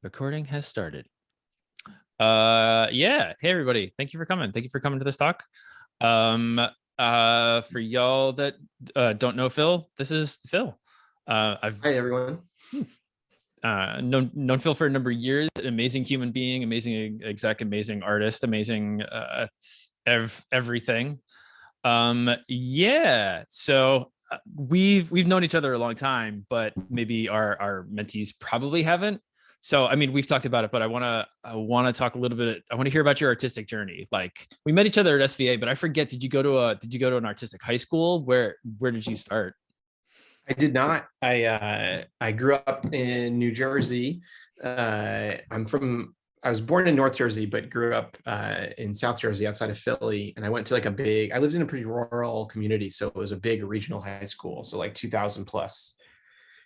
Recording has started. Yeah. Hey everybody. Thank you for coming. Thank you for coming to this talk. For y'all that don't know Phil, this is Phil. I've Hi everyone. known Phil for a number of years. An amazing human being, amazing exec, amazing artist, amazing everything. Yeah. So we've known each other a long time, but maybe our mentees probably haven't. So I mean, we've talked about it, but I want to talk a little bit. I want to hear about your artistic journey. Like we met each other at SfA, but I forget. Did you go to an artistic high school? Where did you start? I did not. I grew up in New Jersey. I was born in North Jersey, but grew up in South Jersey outside of Philly. And I went to I lived in a pretty rural community. So it was a big regional high school. So like 2000 plus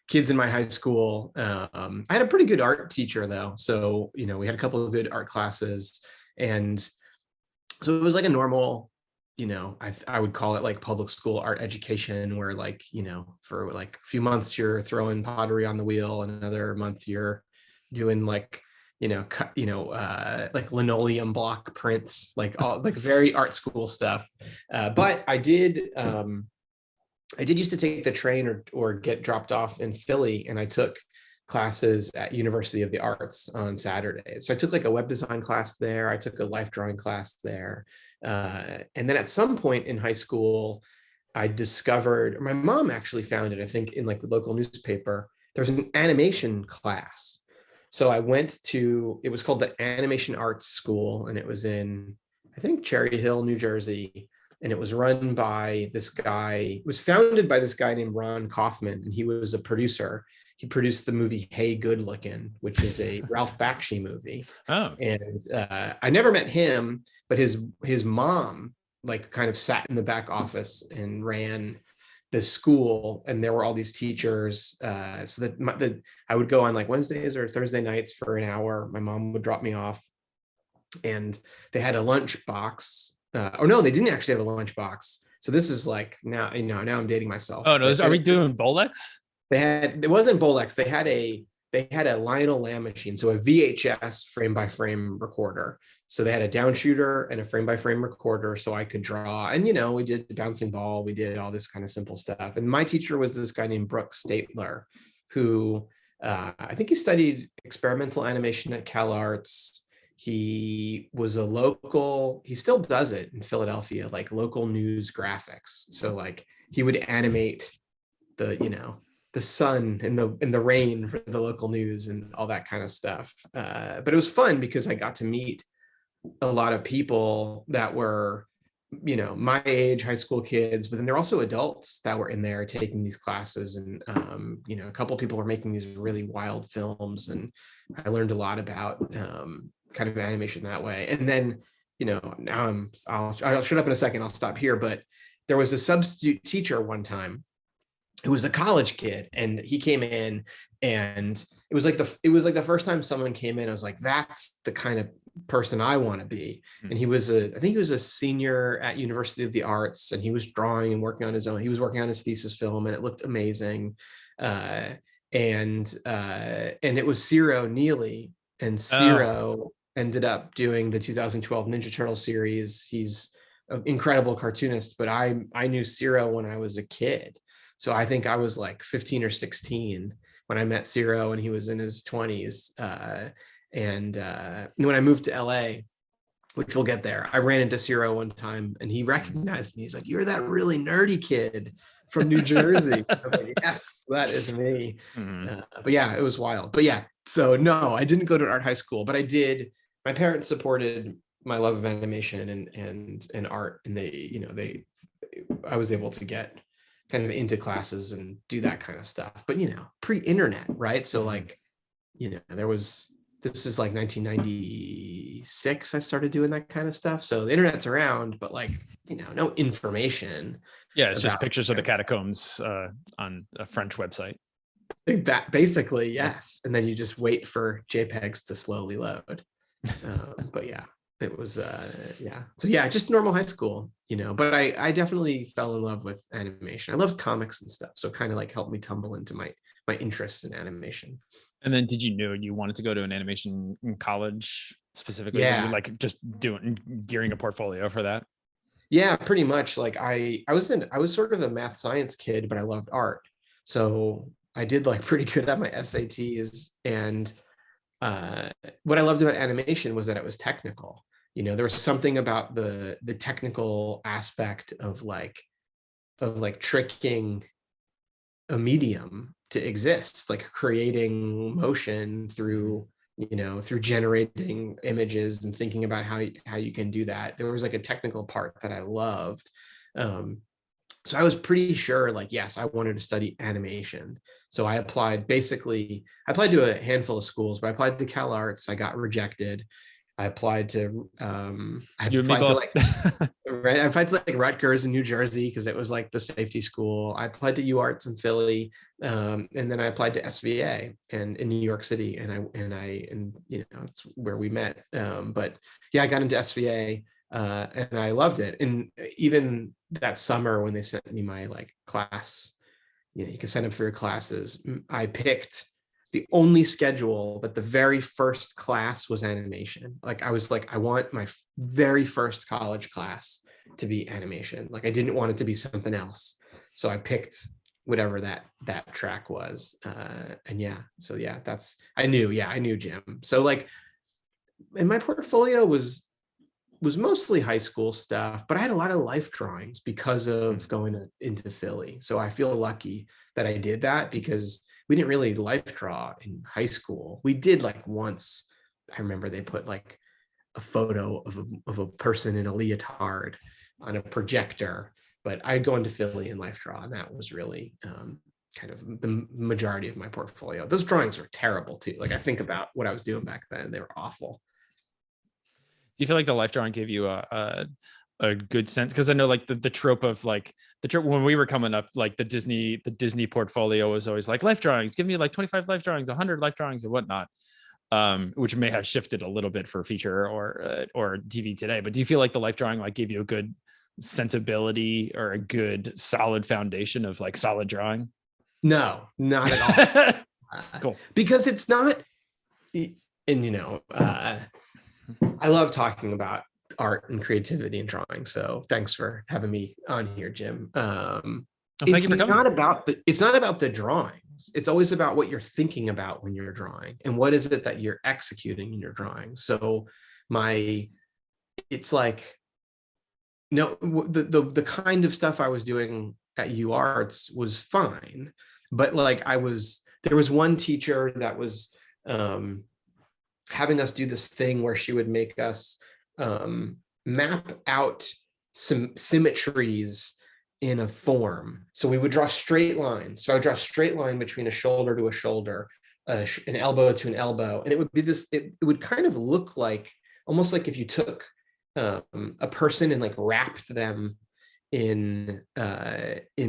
kids in my high school. I had a pretty good art teacher though. So, we had a couple of good art classes. And so it was like a normal, I would call it like public school art education where for like a few months you're throwing pottery on the wheel and another month you're doing like like linoleum block prints, like all like very art school stuff. But I did used to take the train or get dropped off in Philly, and I took classes at University of the Arts on Saturdays. So I took like a web design class there. I took a life drawing class there. And then at some point in high school, I discovered, my mom actually found it, I think in like the local newspaper, there was an animation class. So I went to, it was called the Animation Arts School, and it was in, I think, Cherry Hill, New Jersey. And it was run by this guy, it was founded by this guy named Ron Kaufman, and he was a producer. He produced the movie Hey Good Looking, which is a Ralph Bakshi movie. Oh, And I never met him, but his mom like kind of sat in the back office and ran the school, and there were all these teachers. So that I would go on like Wednesdays or Thursday nights for an hour. My mom would drop me off, and they had a lunch box. Or no, they didn't actually have a lunch box. So this is like now I'm dating myself. oh no! Are we doing Bolex? It wasn't Bolex. They had a Lionel Lamb machine, so a VHS frame by frame recorder. So they had a down shooter and a frame by frame recorder, so I could draw. And we did the bouncing ball, we did all this kind of simple stuff. And my teacher was this guy named Brooks Statler, who I think he studied experimental animation at CalArts. He was he still does it in Philadelphia, like local news graphics. So like he would animate the sun and the rain for the local news and all that kind of stuff. But it was fun because I got to meet a lot of people that were, my age, high school kids, but then there are also adults that were in there taking these classes. And, a couple of people were making these really wild films. And I learned a lot about kind of animation that way. And then, now I'll shut up in a second, I'll stop here. But there was a substitute teacher one time who was a college kid, and he came in, and it was like the first time someone came in, I was like, that's the kind of person I want to be. And I think he was a senior at University of the Arts, and he was drawing and working on his own. He was working on his thesis film, and it looked amazing. And it was Ciro Neely, and Ciro ended up doing the 2012 Ninja Turtle series. He's an incredible cartoonist, but I knew Ciro when I was a kid. So I think I was like 15 or 16 when I met Ciro, and he was in his 20s. And when I moved to LA, which we'll get there, I ran into Ciro one time, and he recognized me. He's like, "You're that really nerdy kid from New Jersey." I was like, "Yes, that is me." Mm-hmm. But yeah, it was wild. But yeah, so no, I didn't go to an art high school, but I did. My parents supported my love of animation and art, and I was able to get kind of into classes and do that kind of stuff. But pre-internet, right? So like, this is like 1996 I started doing that kind of stuff. So the internet's around, but like, no information. Yeah, it's just pictures of the catacombs on a French website. Basically, yes. And then you just wait for JPEGs to slowly load. But yeah, it was so yeah, just normal high school, but I definitely fell in love with animation. I loved comics and stuff, so it kind of like helped me tumble into my interests in animation. And then did you know you wanted to go to an animation in college specifically? Were you Yeah. like just gearing a portfolio for that? Yeah, pretty much. Like I was sort of a math science kid, but I loved art. So I did like pretty good at my SATs. And uh, what I loved about animation was that it was technical. There was something about the technical aspect of like tricking a medium to exist, like creating motion through generating images and thinking about how you can do that. There was like a technical part that I loved. um, so I was pretty sure, like, yes, I wanted to study animation. So I applied to a handful of schools, but I applied to Cal Arts. I got rejected. I You and me applied to both. like, right. I applied to like Rutgers in New Jersey because it was like the safety school. I applied to UArts in Philly. And then I applied to SvA and in New York City. And it's where we met. But yeah, I got into SvA and I loved it. And even that summer when they sent me my like class, you can sign up for your classes. I picked the only schedule, but the very first class was animation. Like I was like, I want my very first college class to be animation. Like I didn't want it to be something else. So I picked whatever that track was. And yeah, so yeah, I knew Jim. So like, and my portfolio was mostly high school stuff, but I had a lot of life drawings because of going into Philly. So I feel lucky that I did that because we didn't really life draw in high school. We did like once. I remember they put like a photo of a person in a leotard on a projector, but I'd go into Philly and life draw, and that was really kind of the majority of my portfolio. Those drawings were terrible too. Like I think about what I was doing back then, they were awful. Do you feel like the life drawing gave you a good sense? Because I know like the trope of like the trope when we were coming up, like the Disney portfolio was always like life drawings, give me like 25 life drawings, 100 life drawings, and whatnot. Which may have shifted a little bit for feature or TV today. But do you feel like the life drawing like gave you a good sensibility or a good solid foundation of like solid drawing? No, not at all. Cool. Because it's not, and I love talking about art and creativity and drawing. So thanks for having me on here, Jim. Well, thank you for coming. It's not about the drawings. It's always about what you're thinking about when you're drawing and what is it that you're executing in your drawing. So it's like, no, the kind of stuff I was doing at UArts was fine, but like there was one teacher that was having us do this thing where she would make us map out some symmetries in a form. So we would draw straight lines. So I would draw a straight line between a shoulder to a shoulder, an elbow to an elbow. And it would be it would kind of look like, almost like if you took a person and like wrapped them in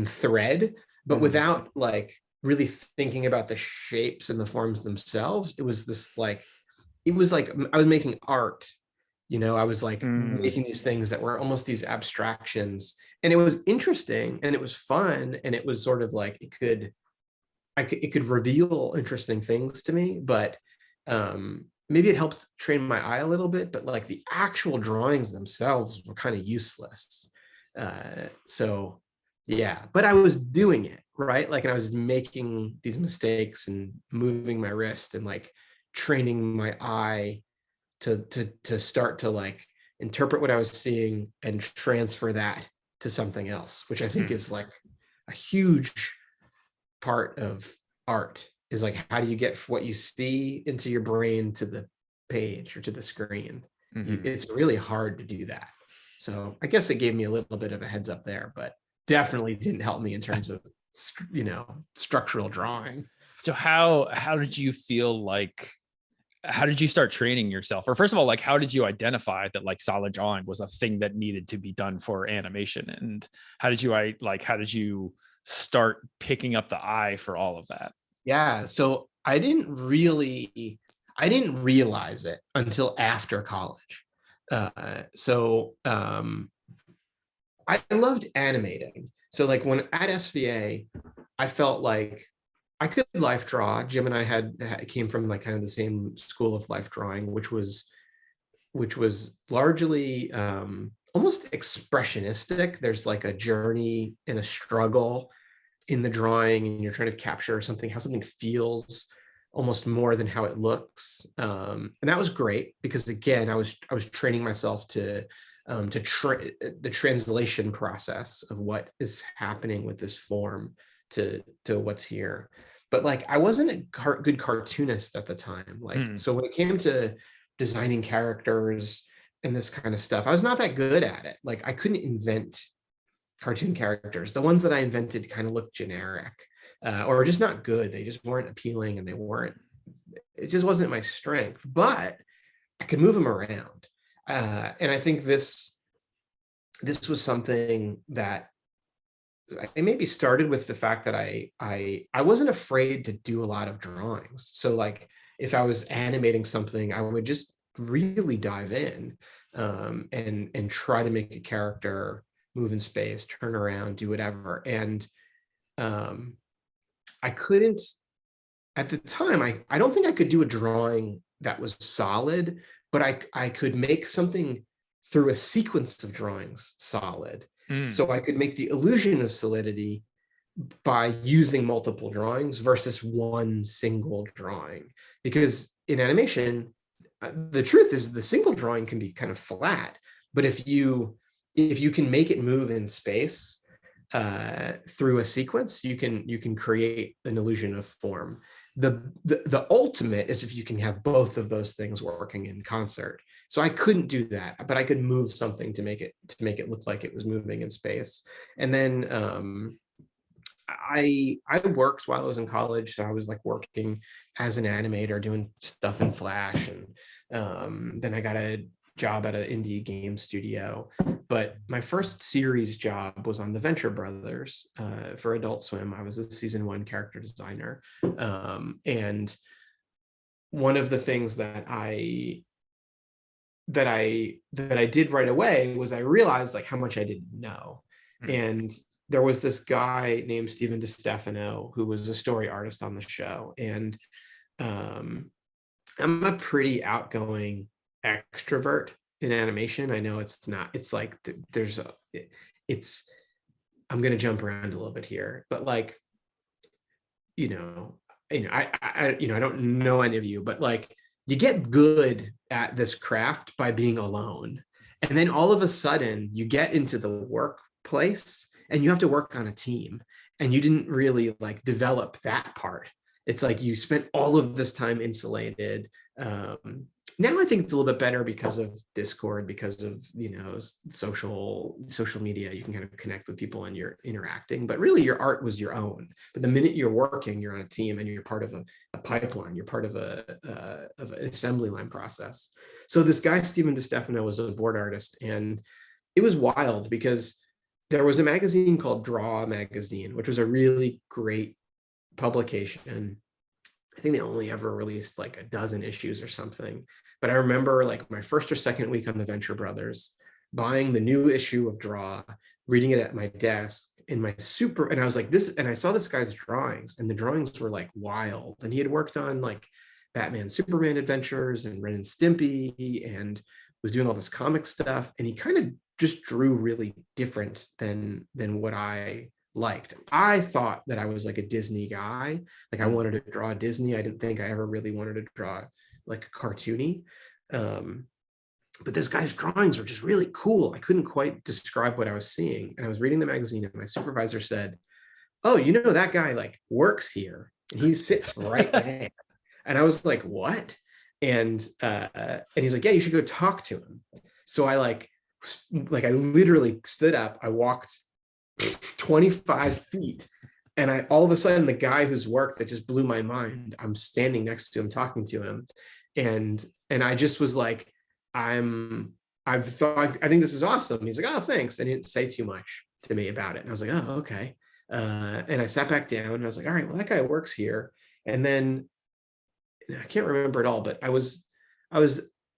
thread, but without like really thinking about the shapes and the forms themselves. It was like I was making art. I was like making these things that were almost these abstractions, and it was interesting and it was fun, and it was sort of like it could reveal interesting things to me, but maybe it helped train my eye a little bit, but like the actual drawings themselves were kind of useless. So yeah, but I was doing it right, like, and I was making these mistakes and moving my wrist and like training my eye to start to like interpret what I was seeing and transfer that to something else, which I think is like a huge part of art, is like, how do you get what you see into your brain to the page or to the screen? It's really hard to do that. So I guess it gave me a little bit of a heads up there, but definitely didn't help me in terms of structural drawing. So how did you feel like, how did you start training yourself? Or first of all, like, how did you identify that like solid drawing was a thing that needed to be done for animation? And how did you start picking up the eye for all of that? Yeah. So I didn't realize it until after college. I loved animating. So like when at SvA, I felt like I could life draw. Jim and I came from like kind of the same school of life drawing, which was largely almost expressionistic. There's like a journey and a struggle in the drawing, and you're trying to capture something, how something feels almost more than how it looks. And that was great because again, I was training myself to the translation process of what is happening with this form to what's here. But like I wasn't a good cartoonist at the time. Like so when it came to designing characters and this kind of stuff, I was not that good at it. Like I couldn't invent cartoon characters. The ones that I invented kind of looked generic or just not good. They just weren't appealing, and it just wasn't my strength, but I could move them around. And I think this was something that it maybe started with the fact that I wasn't afraid to do a lot of drawings. So like if I was animating something, I would just really dive in and try to make a character move in space, turn around, do whatever. And I couldn't, at the time, I don't think I could do a drawing that was solid, but I could make something through a sequence of drawings solid. So I could make the illusion of solidity by using multiple drawings versus one single drawing. Because in animation, the truth is the single drawing can be kind of flat, but if you can make it move in space through a sequence, you can create an illusion of form. The ultimate is if you can have both of those things working in concert. So I couldn't do that, but I could move something to make it look like it was moving in space. And then I worked while I was in college, so I was like working as an animator, doing stuff in Flash, and then I got a job at an indie game studio. But my first series job was on the Venture Brothers for Adult Swim. I was a season 1 character designer, and one of the things that I did right away was I realized like how much I didn't know. And there was this guy named Steven DiStefano who was a story artist on the show, and I'm a pretty outgoing extrovert in animation. I know it's not, it's like I'm going to jump around a little bit here, but like, I don't know any of you, but like you get good at this craft by being alone. And then all of a sudden you get into the workplace and you have to work on a team, and you didn't really like develop that part. It's like you spent all of this time insulated. Now I think it's a little bit better because of Discord, because of social media. You can kind of connect with people and you're interacting, but really your art was your own. But the minute you're working, you're on a team and you're part of a pipeline. You're part of an assembly line process. So this guy Steven DiStefano was a board artist, and it was wild because there was a magazine called Draw Magazine, which was a really great publication. I think they only ever released like a dozen issues or something. But I remember like my first or second week on the Venture Brothers, buying the new issue of Draw, reading it at my desk and I was like and I saw this guy's drawings, and the drawings were like wild. And he had worked on like Batman, Superman adventures and Ren and Stimpy, and was doing all this comic stuff. And he kind of just drew really different than what I liked. I thought that I was like a Disney guy. Like I wanted to draw Disney. I didn't think I ever really wanted to draw like cartoony. But this guy's drawings were just really cool. I couldn't quite describe what I was seeing. And I was reading the magazine, and my supervisor said, "Oh, that guy like works here. And he sits right there." And I was like, "What?" And he's like, "Yeah, you should go talk to him." So I I literally stood up. I walked 25 feet, and all of a sudden the guy whose work that just blew my mind, I'm standing next to him talking to him, and I just was like, I think this is awesome. He's like, "Oh, thanks." And he didn't say too much to me about it, and I was like, "Oh, okay." And I sat back down and I was like, "All right, well, that guy works here." And then I can't remember it all, but I was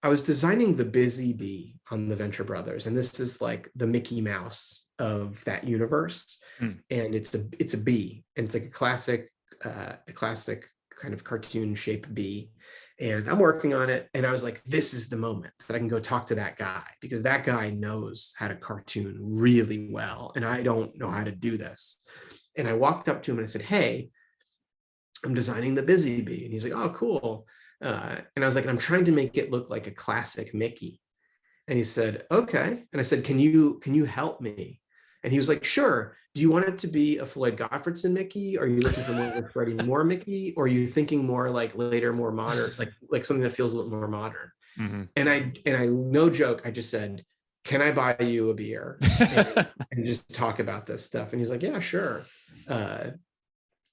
designing the Busy Bee on the Venture Brothers, and this is like the Mickey Mouse of that universe. And it's a bee, and it's like a classic a classic kind of cartoon shape bee, and I'm working on it. And I was like, this is the moment that I can go talk to that guy, because that guy knows how to cartoon really well, and I don't know how to do this. And I walked up to him and I said, hey, I'm designing the Busy Bee. And he's like, oh, cool. And I was like, I'm trying to make it look like a classic Mickey. And he said, okay. And I said, can you help me? And he was like, sure. Do you want it to be a Floyd Gottfredson Mickey? Are you looking for more like Freddie Moore Mickey? Or are you thinking more like later, more modern, like something that feels a little more modern? Mm-hmm. And I, no joke, I just said, can I buy you a beer and just talk about this stuff? And he's like, yeah, sure.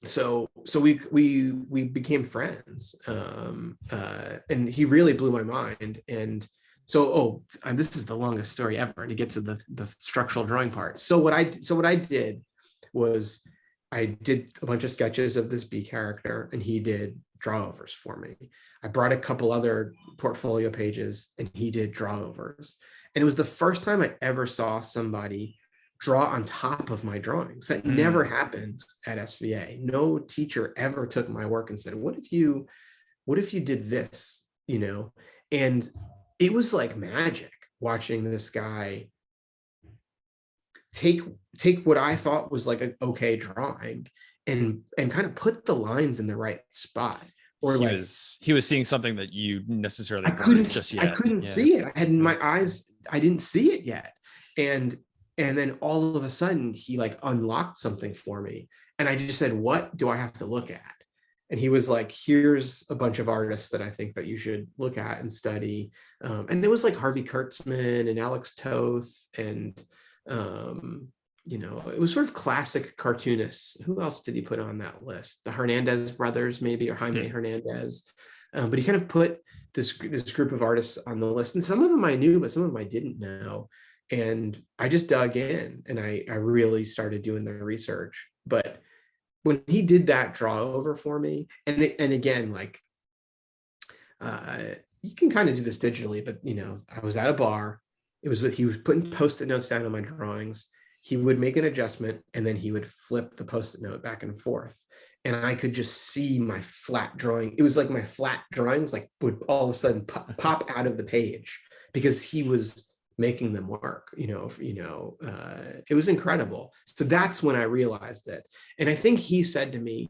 So we became friends, and he really blew my mind. And so, this is the longest story ever to get to the structural drawing part. So what I did was I did a bunch of sketches of this bee character, and he did drawovers for me. I brought a couple other portfolio pages, and he did drawovers. And it was the first time I ever saw somebody draw on top of my drawings. That never happened at SfA. No teacher ever took my work and said, what if you did this, And it was like magic watching this guy take what I thought was like an okay drawing and kind of put the lines in the right spot. Or he was seeing something that you necessarily couldn't see it. I had in my eyes, I didn't see it yet. And then all of a sudden he like unlocked something for me. And I just said, what do I have to look at? And he was like, here's a bunch of artists that I think that you should look at and study. And it was like Harvey Kurtzman and Alex Toth and, it was sort of classic cartoonists. Who else did he put on that list? The Hernandez brothers, maybe, or Jaime Hernandez. But he kind of put this group of artists on the list. And some of them I knew, but some of them I didn't know. And I just dug in and I really started doing the research. But when he did that draw over for me, and again, like, you can kind of do this digitally, but I was at a bar. He was putting Post-it notes down on my drawings. He would make an adjustment and then he would flip the Post-it note back and forth. And I could just see my flat drawing. It was like my flat drawings like would all of a sudden pop out of the page because he was making them work. It was incredible. So that's when I realized it. And I think he said to me,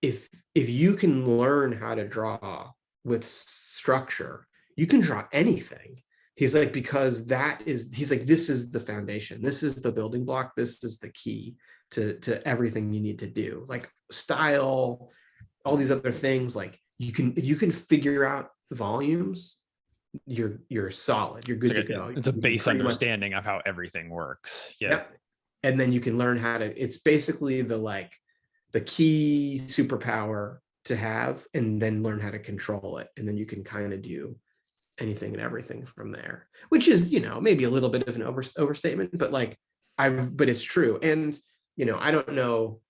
if you can learn how to draw with structure, you can draw anything. He's like, because he's like, this is the foundation. This is the building block. This is the key to everything you need to do. Like style, all these other things. Like if you can figure out volumes, you're solid. You're good to go. It's a base understanding of how everything works. Yeah. Yep. And then you can learn how to, it's basically the key superpower to have, and then learn how to control it. And then you can kind of do anything and everything from there, which is, maybe a little bit of an overstatement, but but it's true. And, I don't know,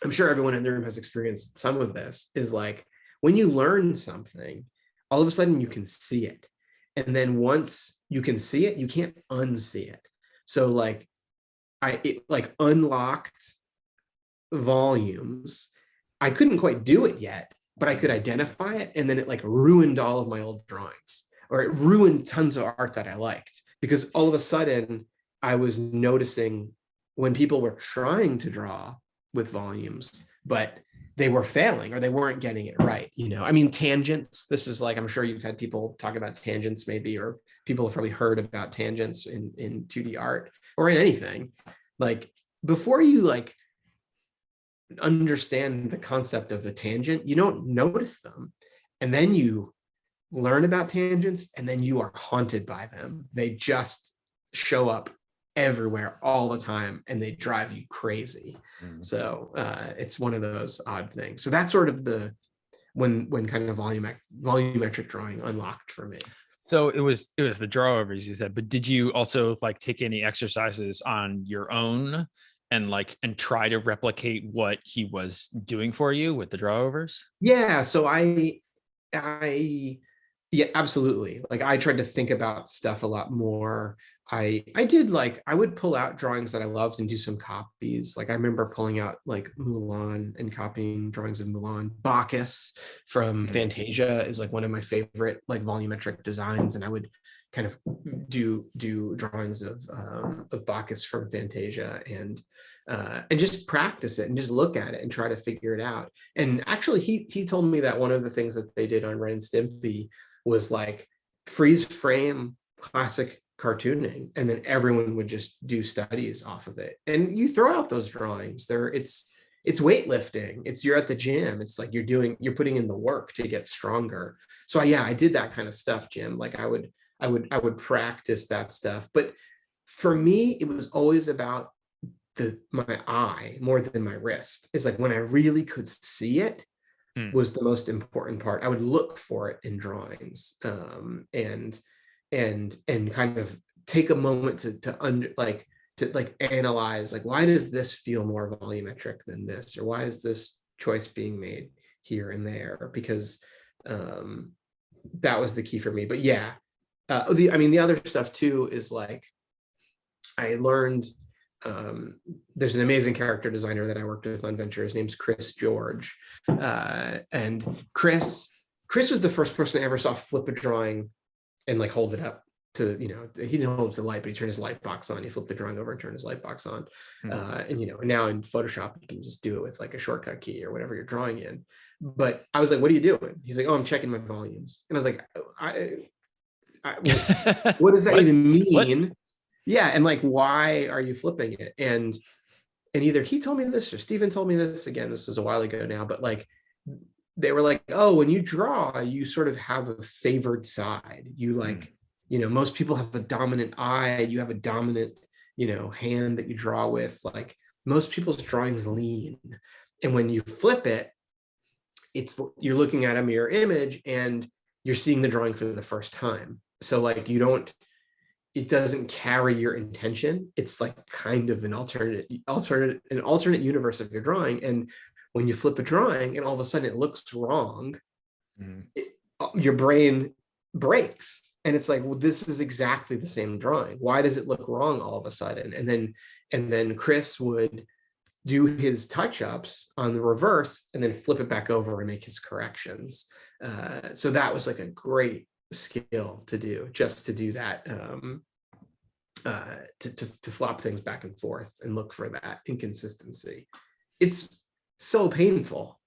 I'm sure everyone in the room has experienced some of this, is like, when you learn something, all of a sudden you can see it. And then once you can see it, you can't unsee it. So it unlocked volumes. I couldn't quite do it yet, but I could identify it. And then it ruined all of my old drawings, or it ruined tons of art that I liked, because all of a sudden I was noticing when people were trying to draw with volumes, but they were failing or they weren't getting it right. Tangents, this is I'm sure you've had people talk about tangents maybe, or people have probably heard about tangents in 2D art or in anything. Before you understand the concept of the tangent, you don't notice them. And then you learn about tangents and then you are haunted by them. They just show up everywhere all the time and they drive you crazy. So it's one of those odd things. So that's sort of when kind of volumetric drawing unlocked for me. So it was the drawovers you said, but did you also take any exercises on your own and try to replicate what he was doing for you with the drawovers? Yeah. So yeah, absolutely. I tried to think about stuff a lot more. I did like, I would pull out drawings that I loved and do some copies. Like I remember pulling out like Mulan and copying drawings of Mulan. Bacchus from Mhm. Fantasia is like one of my favorite like volumetric designs, and I would kind of do drawings of Bacchus from Fantasia, and just practice it and just look at it and try to figure it out. And actually, he told me that one of the things that they did on Ren and Stimpy was like freeze frame classic cartooning, and then everyone would just do studies off of it. And you throw out those drawings there, it's weightlifting, it's you're at the gym, it's like you're putting in the work to get stronger. So yeah, I did that kind of stuff, Jim. Like I would practice that stuff. But for me, it was always about my eye more than my wrist. Is like when I really could see it Mm. was the most important part. I would look for it in drawings, and kind of take a moment to analyze, like, why does this feel more volumetric than this, or why is this choice being made here and there? Because that was the key for me. But yeah, the other stuff too is like I learned, there's an amazing character designer that I worked with on Venture. His name's Chris George, and Chris was the first person I ever saw flip a drawing and like hold it up to, he didn't hold it to the light, but he turned his light box on. He flipped the drawing over and turned his light box on. And now in Photoshop you can just do it with like a shortcut key or whatever you're drawing in. But I was like, what are you doing? He's like, oh, I'm checking my volumes. And I was like, what does that even mean? What? Yeah, and like, why are you flipping it? And either he told me this or Steven told me this. Again, this was a while ago now, but like they were like, oh, when you draw, you sort of have a favored side. You like, most people have a dominant eye. You have a dominant, hand that you draw with. Like most people's drawings lean. And when you flip it, you're looking at a mirror image and you're seeing the drawing for the first time. So like it doesn't carry your intention. It's like kind of an alternate universe of your drawing. And when you flip a drawing and all of a sudden it looks wrong, your brain breaks. And it's like, well, this is exactly the same drawing. Why does it look wrong all of a sudden? And then Chris would do his touch-ups on the reverse and then flip it back over and make his corrections. So that was like a great skill to do, just to do that, to flop things back and forth and look for that inconsistency. It's so painful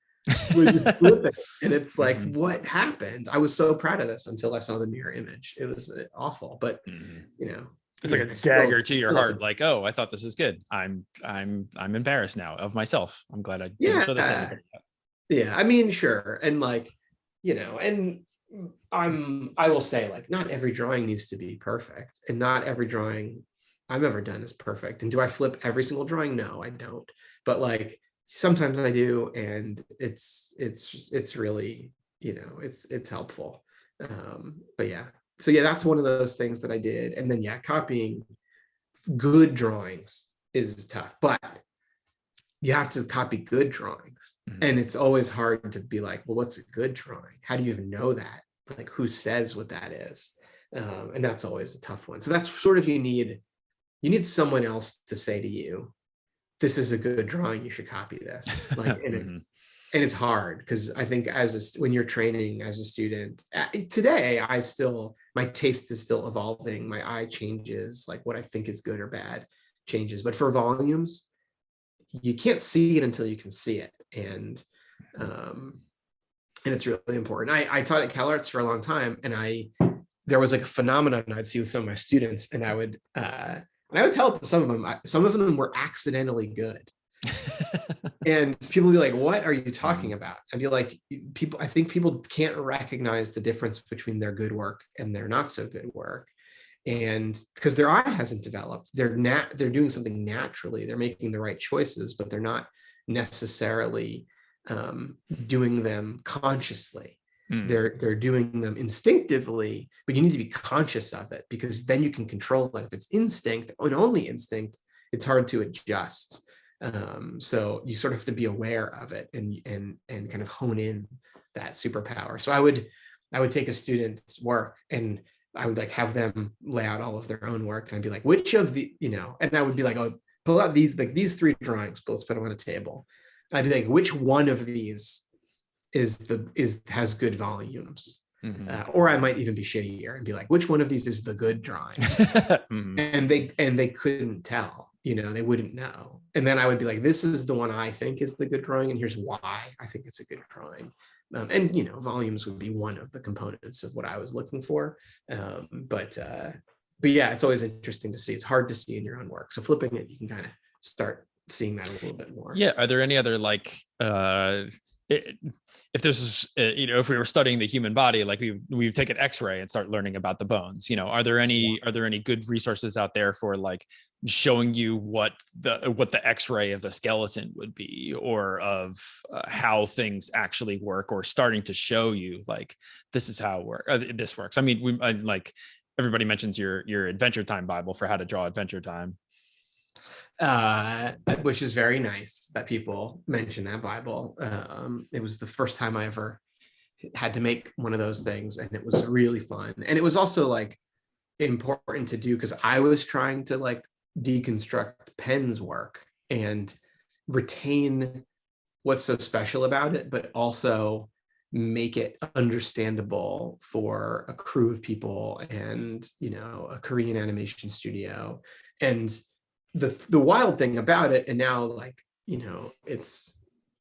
when you flip it, and it's like, what happened? I was so proud of this until I saw the mirror image. It was awful, but it's like a dagger to your heart. Like, oh, I thought this was good. I'm embarrassed now of myself. I'm glad I didn't show this to anybody. Yeah, I mean, sure, and like, and I will say, like, not every drawing needs to be perfect, and not every drawing I've ever done is perfect. And do I flip every single drawing? No, I don't. But like sometimes I do, and it's really, it's helpful. But yeah, so yeah, that's one of those things that I did. And then yeah, copying good drawings is tough, but you have to copy good drawings. And it's always hard to be like, well, what's a good drawing? How do you even know that? Like, who says what that is? And that's always a tough one. So that's sort of, you need someone else to say to you, this is a good drawing, you should copy this. Like, and it's hard, because I think when you're training as a student today, my taste is still evolving. My eye changes, like what I think is good or bad changes. But for volumes, you can't see it until you can see it. And it's really important. I taught at CalArts for a long time, and there was like a phenomenon I'd see with some of my students, and I would tell it to some of them. Some of them were accidentally good. And people would be like, what are you talking about? I'd be like, I think people can't recognize the difference between their good work and their not so good work. And because their eye hasn't developed, they're doing something naturally. They're making the right choices, but they're not necessarily doing them consciously. They're doing them instinctively, but you need to be conscious of it, because then you can control it. If it's instinct and only instinct, it's hard to adjust. So you sort of have to be aware of it and kind of hone in that superpower. So I would take a student's work, and I would like have them lay out all of their own work, and I'd be like, which of the, and I would be like, oh, pull out these 3 drawings, but let's put them on a table. And I'd be like, which one of these has good volumes? Or I might even be shittier and be like, which one of these is the good drawing? And they couldn't tell, they wouldn't know. And then I would be like, this is the one I think is the good drawing, and here's why I think it's a good drawing. And volumes would be one of the components of what I was looking for. But yeah, it's always interesting to see. It's hard to see in your own work. So flipping it, you can kind of start seeing that a little bit more. Yeah. Are there any other if there's if we were studying the human body, like we take an X-ray and start learning about the bones, are there any good resources out there for like showing you what the X-ray of the skeleton would be, or of how things actually work, or starting to show you like this is how this works? I mean, like everybody mentions your Adventure Time Bible for how to draw Adventure Time. Which is very nice that people mention that Bible. It was the first time I ever had to make one of those things, and it was really fun. And it was also like important to do because I was trying to like deconstruct Penn's work and retain what's so special about it, but also make it understandable for a crew of people and a Korean animation studio. And the wild thing about it, and now like it's,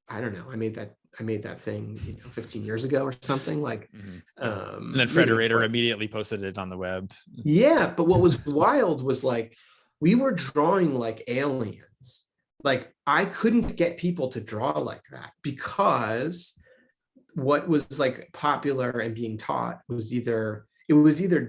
I don't know, I made that thing 15 years ago or something, like and then Frederator immediately posted it on the web. Yeah, but what was wild was like we were drawing like aliens. Like I couldn't get people to draw like that, because what was like popular and being taught was either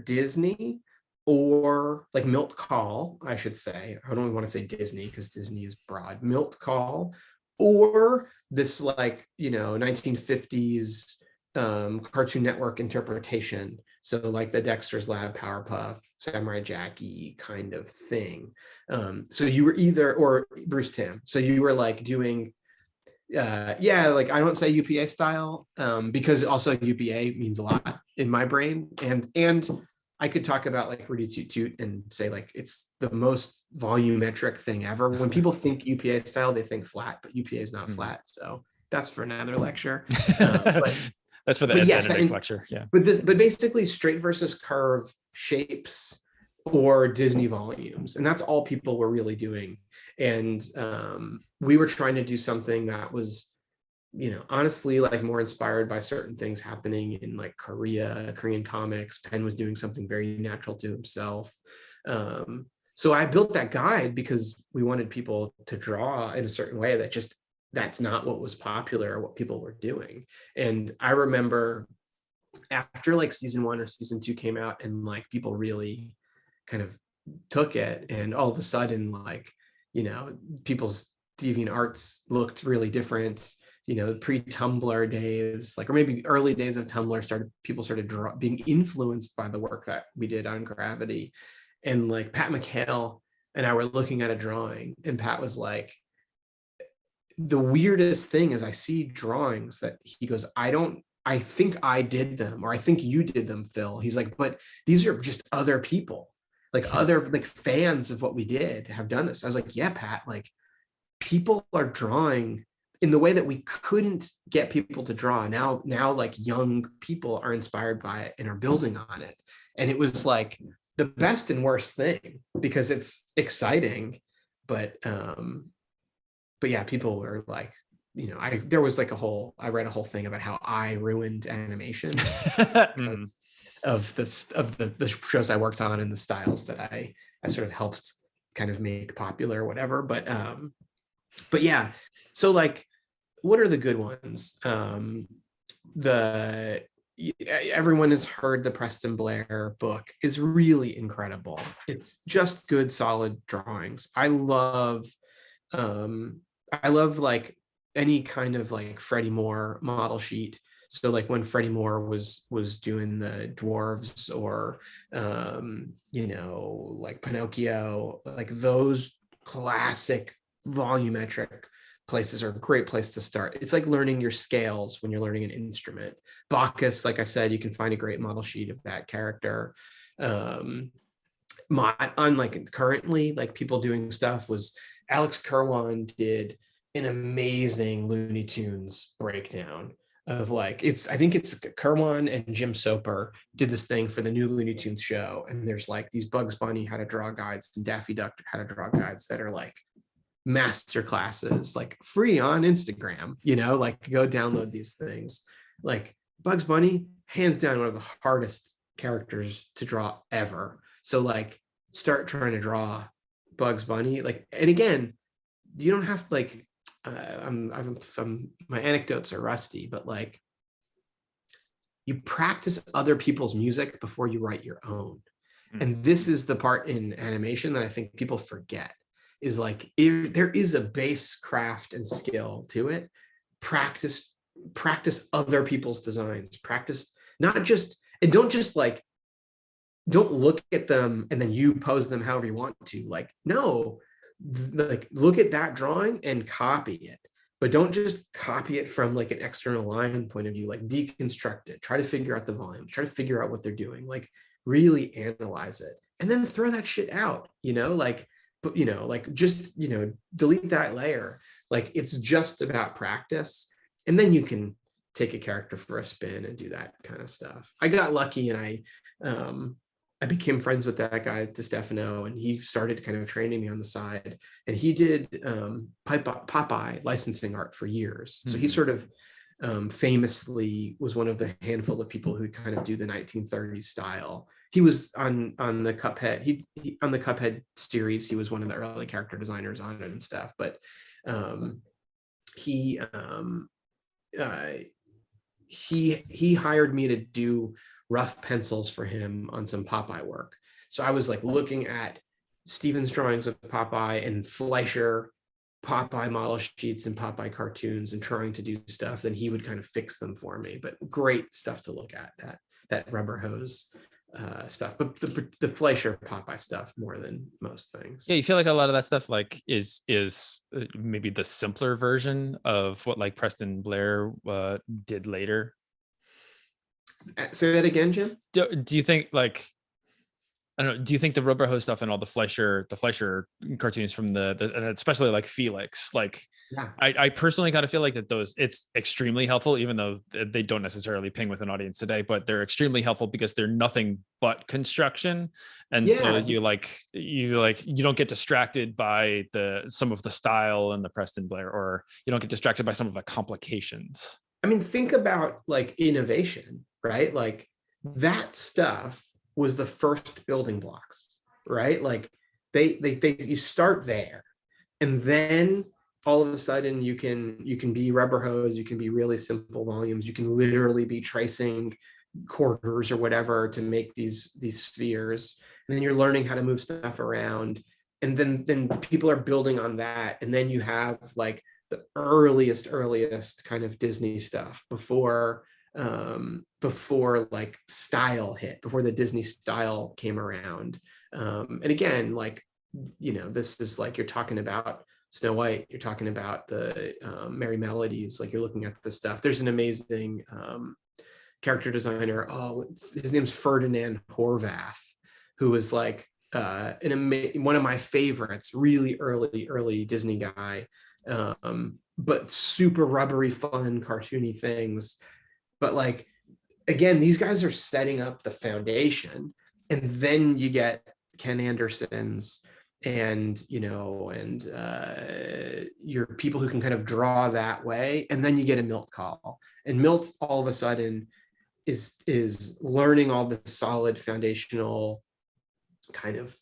Disney or like Milt Kahl, I should say. I don't want to say Disney because Disney is broad. Milt Kahl, or this like 1950s Cartoon Network interpretation. So like the Dexter's Lab, Powerpuff, Samurai Jackie kind of thing. So you were either, or Bruce Timm. So you were like doing like I don't say UPA style because also UPA means a lot in my brain, and I could talk about like Rudy Toot Toot and say like it's the most volumetric thing ever. When people think UPA style, they think flat, but UPA is not flat. So that's for another lecture. That's for the Ed Benedict lecture. Yeah. But basically straight versus curve shapes or Disney volumes. And that's all people were really doing. And we were trying to do something that was, honestly, like more inspired by certain things happening in like Korean comics. Penn was doing something very natural to himself. So I built that guide because we wanted people to draw in a certain way that's not what was popular or what people were doing. And I remember after like season 1 or season 2 came out and like people really kind of took it, and all of a sudden like, people's DeviantArts looked really different. Pre-Tumblr days, like, or maybe early days of Tumblr, people started being influenced by the work that we did on Gravity. And like Pat McHale and I were looking at a drawing, and Pat was like, the weirdest thing is I see drawings that he goes, I think I did them, or I think you did them, Phil. He's like, but these are just other people, like other like fans of what we did have done this. I was like, yeah, Pat, like people are drawing in the way that we couldn't get people to draw. Now like young people are inspired by it and are building on it. And it was like the best and worst thing because it's exciting, but yeah, people were like, there was like I read a whole thing about how I ruined animation because of the shows I worked on and the styles that I sort of helped kind of make popular or whatever. But yeah, so like, what are the good ones? Everyone has heard the Preston Blair book is really incredible. It's just good, solid drawings. I love like any kind of like Freddie Moore model sheet. So like when Freddie Moore was doing the dwarves, or like Pinocchio, like those classic volumetric places are a great place to start. It's like learning your scales when you're learning an instrument. Bacchus, like I said, you can find a great model sheet of that character. Unlike currently, like people doing stuff was Alex Kerwan did an amazing Looney Tunes breakdown of like, I think it's Kerwan and Jim Soper did this thing for the new Looney Tunes show. And there's like these Bugs Bunny how to draw guides and Daffy Duck how to draw guides that are like master classes, like free on Instagram, like go download these things. Like Bugs Bunny, hands down, one of the hardest characters to draw ever. So like start trying to draw Bugs Bunny. Like, and again, you don't have to like, my anecdotes are rusty, but like you practice other people's music before you write your own. And this is the part in animation that I think people forget, is like, there is a base craft and skill to it. Practice other people's designs, practice not just, and don't just like, don't look at them and then you pose them however you want to. Like, no, like look at that drawing and copy it, but don't just copy it from like an external line point of view. Like deconstruct it, try to figure out the volumes, try to figure out what they're doing, like really analyze it, and then throw that shit out, like, but like just delete that layer. Like it's just about practice, and then you can take a character for a spin and do that kind of stuff. I got lucky and I became friends with that guy, DeStefano, and he started kind of training me on the side. And he did Popeye licensing art for years. So he sort of famously was one of the handful of people who kind of do the 1930s style. He was on the Cuphead. He on the Cuphead series. He was one of the early character designers on it and stuff. But he hired me to do rough pencils for him on some Popeye work. So I was like looking at Steven's drawings of Popeye and Fleischer Popeye model sheets and Popeye cartoons and trying to do stuff. Then he would kind of fix them for me. But great stuff to look at, that rubber hose stuff. But the Fleischer Popeye stuff more than most things. Yeah, you feel like a lot of that stuff like is maybe the simpler version of what like Preston Blair did later. Say that again, Jim. Do you think like, I don't know, do you think the rubber hose stuff and all the Fleischer cartoons from the and especially like Felix, like yeah. I personally kind of feel like that it's extremely helpful, even though they don't necessarily ping with an audience today, but they're extremely helpful because they're nothing but construction. And so you don't get distracted by some of the style and the Preston Blair, or you don't get distracted by some of the complications. I mean, think about like innovation, right? Like that stuff was the first building blocks, right? Like you start there, and then all of a sudden you can be rubber hose, you can be really simple volumes, you can literally be tracing quarters or whatever to make these spheres, and then you're learning how to move stuff around, and then people are building on that, and then you have like the earliest kind of Disney stuff before like style hit, before the Disney style came around. And again, like, this is like, you're talking about Snow White, you're talking about the Merry Melodies, like you're looking at the stuff. There's an amazing character designer. Oh, his name's Ferdinand Horvath, who was like one of my favorites, really early Disney guy. But super rubbery, fun, cartoony things. But like, again, these guys are setting up the foundation, and then you get Ken Anderson's and your people who can kind of draw that way, and then you get a Milt Call, and Milt all of a sudden is learning all the solid foundational kind of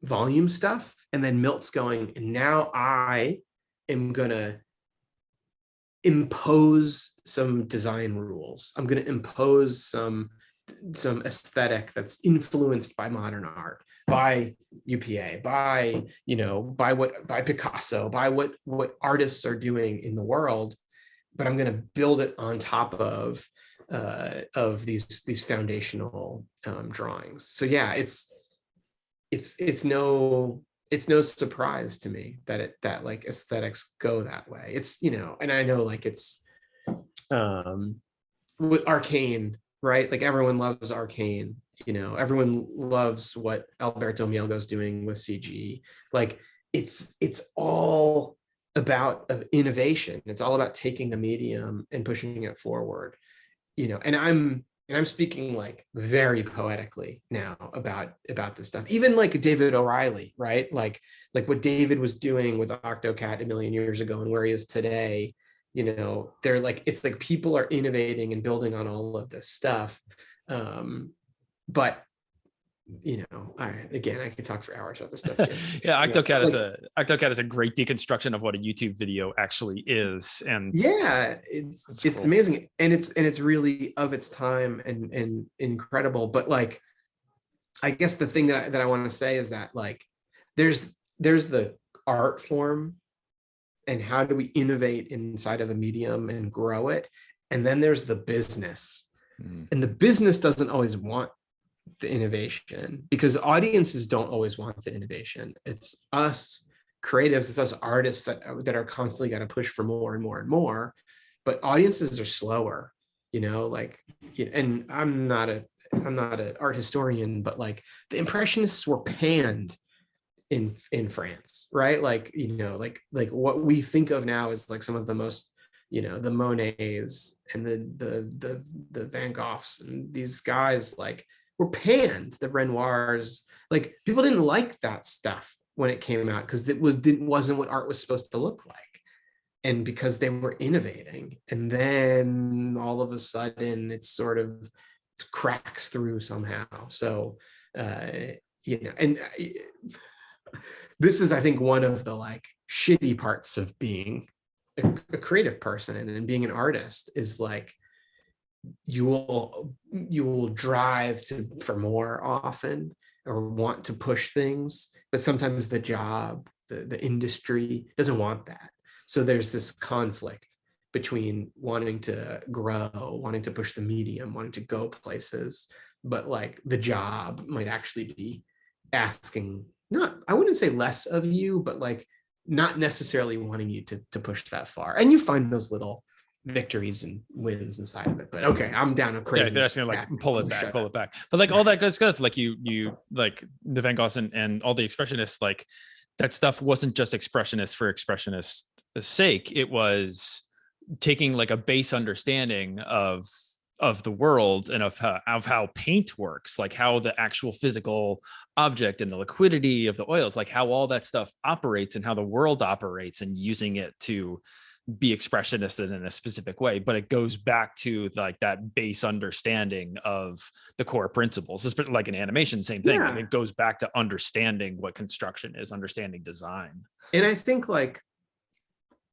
volume stuff, and then Milt's going, and now I am gonna impose some design rules. I'm gonna impose some aesthetic that's influenced by modern art, by UPA, by Picasso, by what artists are doing in the world, but I'm gonna build it on top of these foundational drawings. So yeah, it's no surprise to me that like aesthetics go that way. It's, and I know like it's with Arcane, right? Like everyone loves Arcane. everyone loves what Alberto Mielgo's doing with CG. Like it's all about innovation. It's all about taking a medium and pushing it forward. And I'm speaking like very poetically now about this stuff. Even like David O'Reilly, right? Like what David was doing with Octocat a million years ago and where he is today. They're like, it's like people are innovating and building on all of this stuff. But I could talk for hours about this stuff. Yeah, Octocat is a great deconstruction of what a YouTube video actually is, and yeah, it's cool. Amazing, and it's really of its time and incredible. But like, I guess the thing that I want to say is that like, there's the art form, and how do we innovate inside of a medium and grow it, and then there's the business, and the business doesn't always want the innovation because audiences don't always want the innovation. It's us creatives, it's us artists that are constantly got to push for more and more and more, but audiences are slower, and I'm not an art historian, but like the Impressionists were panned in France, right? Like what we think of now is like some of the most, the Monets and the Van Goghs and these guys like were panned, the Renoirs. Like people didn't like that stuff when it came out because it wasn't what art was supposed to look like, and because they were innovating. And then all of a sudden it sort of cracks through somehow. So and this is, I think, one of the like shitty parts of being a creative person and being an artist is like you will drive for more often or want to push things, but sometimes the job, the industry doesn't want that. So there's this conflict between wanting to grow, wanting to push the medium, wanting to go places, but like the job might actually be asking, I wouldn't say less of you, but like not necessarily wanting you to push that far. And you find those little victories and wins inside of it. But okay, I'm down a crazy. Yeah, they're asking like pull it back. But like all that good stuff, like you like the Van Goghs and all the expressionists, like that stuff wasn't just expressionist for expressionist sake. It was taking like a base understanding of the world and of how paint works, like how the actual physical object and the liquidity of the oils, like how all that stuff operates and how the world operates, and using it to be expressionist in a specific way. But it goes back to like that base understanding of the core principles. It's like in animation, same thing. Like it goes back to understanding what construction is, understanding design. And I think like,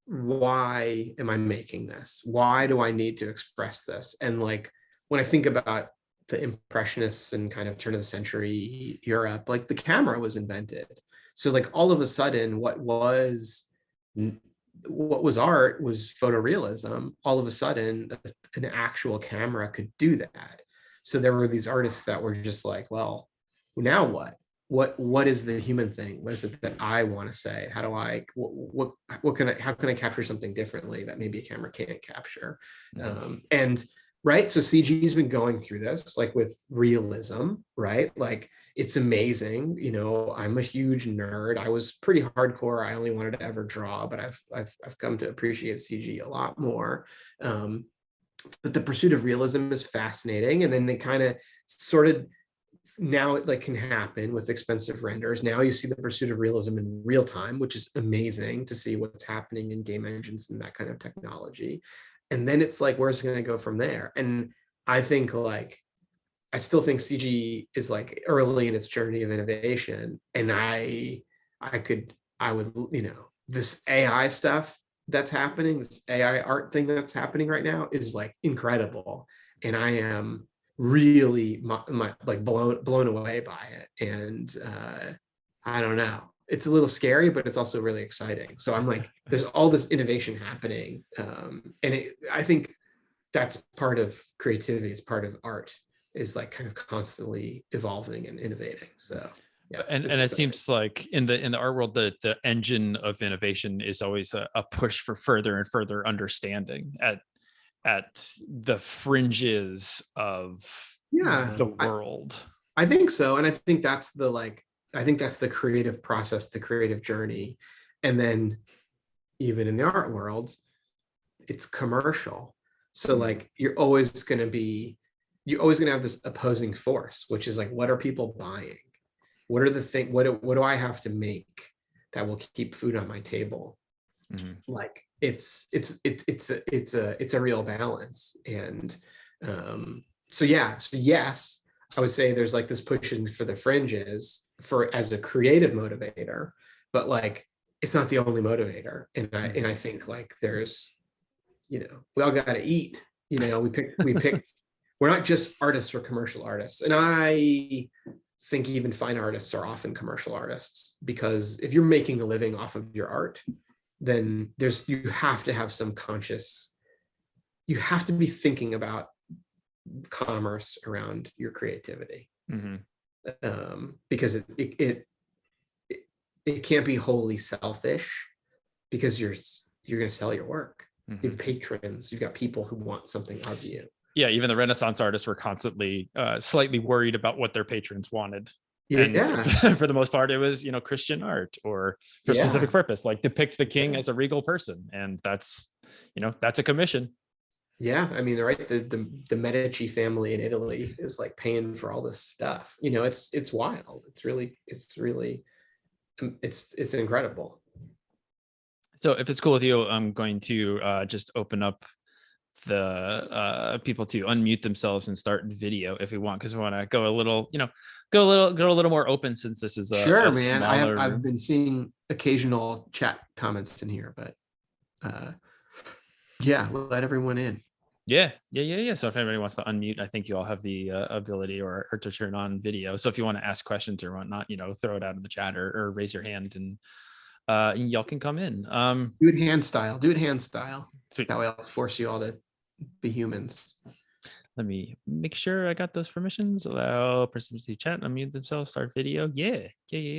why am I making this? Why do I need to express this? And like, when I think about the Impressionists and kind of turn of the century Europe, like the camera was invented. So like all of a sudden, what was art was photorealism. All of a sudden, an actual camera could do that. So there were these artists that were just like, well, now what? What is the human thing? What is it that I want to say? How do I, how can I capture something differently that maybe a camera can't capture? And right, so CG has been going through this, like with realism, right? Like it's amazing. I'm a huge nerd. I was pretty hardcore. I only wanted to ever draw, but I've come to appreciate CG a lot more. But the pursuit of realism is fascinating. And then they kind of sort of, now it like can happen with expensive renders. Now you see the pursuit of realism in real time, which is amazing to see what's happening in game engines and that kind of technology. And then it's like, where's it going to go from there? And I think like, I still think CG is like early in its journey of innovation. And I would, this AI stuff that's happening, this AI art thing that's happening right now is like incredible. And I am really like blown away by it. And I don't know, it's a little scary, but it's also really exciting. So I'm like, there's all this innovation happening. And I think that's part of creativity, is part of art, is like kind of constantly evolving and innovating. So yeah. And it seems like in the art world, the engine of innovation is always a push for further and further understanding at the fringes of Yeah, the world. I think so. And I think that's the creative process, the creative journey. And then even in the art world, it's commercial. So like you're always going to have this opposing force, which is like, what are people buying? What are the thing? What do I have to make that will keep food on my table? Like it's a real balance. And so yes, I would say there's like this pushing for the fringes for as a creative motivator, but like it's not the only motivator. And I think like there's, we all got to eat. We picked. We're not just artists; we're commercial artists, and I think even fine artists are often commercial artists, because if you're making a living off of your art, then you have to have some conscious. You have to be thinking about commerce around your creativity, because it can't be wholly selfish, because you're going to sell your work. You have patrons, you've got people who want something of you. Yeah, even the Renaissance artists were constantly slightly worried about what their patrons wanted. And for the most part, it was, Christian art, or for a specific purpose, like depict the king as a regal person. And that's a commission. Yeah, I mean, right. The Medici family in Italy is like paying for all this stuff. It's wild. It's incredible. So if it's cool with you, I'm going to just open up the people to unmute themselves and start video if we want, because we want to go a little, go a little more open, since this is sure, man. I've been seeing occasional chat comments in here, but yeah, we'll let everyone in. Yeah. So if anybody wants to unmute, I think you all have the ability or to turn on video. So if you want to ask questions or whatnot, throw it out in the chat or raise your hand, and y'all can come in. Do it hand style. Sweet. That way I'll force you all to be humans. Let me make sure I got those permissions. Allow persons to chat, unmute themselves, start video. Yeah,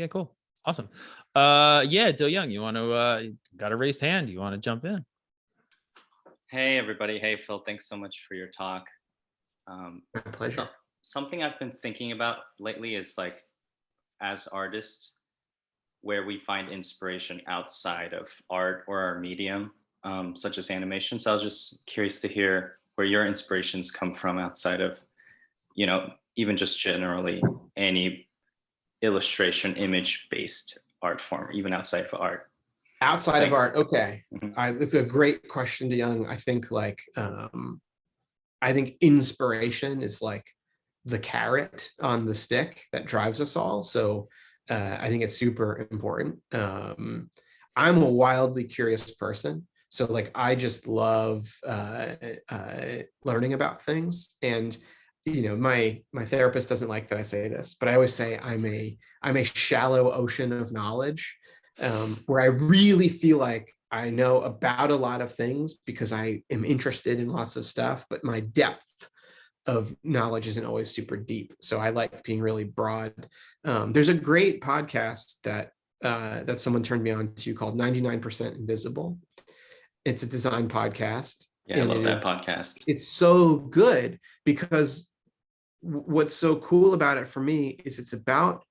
cool. Awesome. Dill Young, you want to got a raised hand. You want to jump in? Hey everybody. Hey Phil, thanks so much for your talk. My pleasure. Something I've been thinking about lately is like, as artists, where we find inspiration outside of art or our medium, such as animation. So I was just curious to hear where your inspirations come from outside of, even just generally any illustration, image-based art form, even outside of art. Outside of art, okay. It's a great question, DeYoung. I think inspiration is like the carrot on the stick that drives us all. So I think it's super important. I'm a wildly curious person, so like I just love learning about things. And my therapist doesn't like that I say this, but I always say I'm a shallow ocean of knowledge. Where I really feel like I know about a lot of things because I am interested in lots of stuff, but my depth of knowledge isn't always super deep. So I like being really broad. There's a great podcast that someone turned me on to called 99% Invisible. It's a design podcast. Yeah, I love that podcast. It's so good because what's so cool about it for me is it's about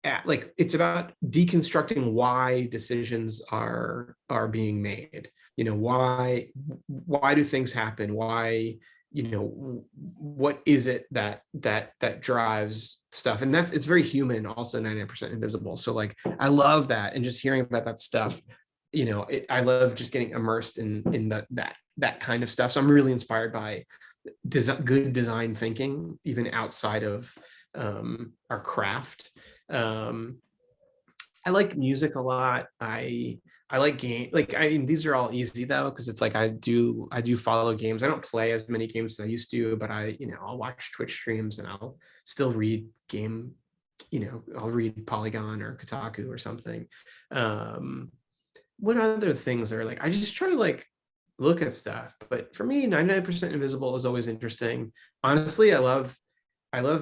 deconstructing why decisions are being made. Why do things happen? Why, what is it that drives stuff? And it's very human, also 99% invisible. So like, I love that. And just hearing about that stuff, I love just getting immersed in that kind of stuff. So I'm really inspired by good design thinking, even outside of our craft. I like music a lot. I like game. Like, I mean, these are all easy though, because it's like I do follow games. I don't play as many games as I used to, but I'll watch Twitch streams and I'll still read game. I'll read Polygon or Kotaku or something. What other things are like? I just try to like look at stuff. But for me, 99% Invisible is always interesting. Honestly, I love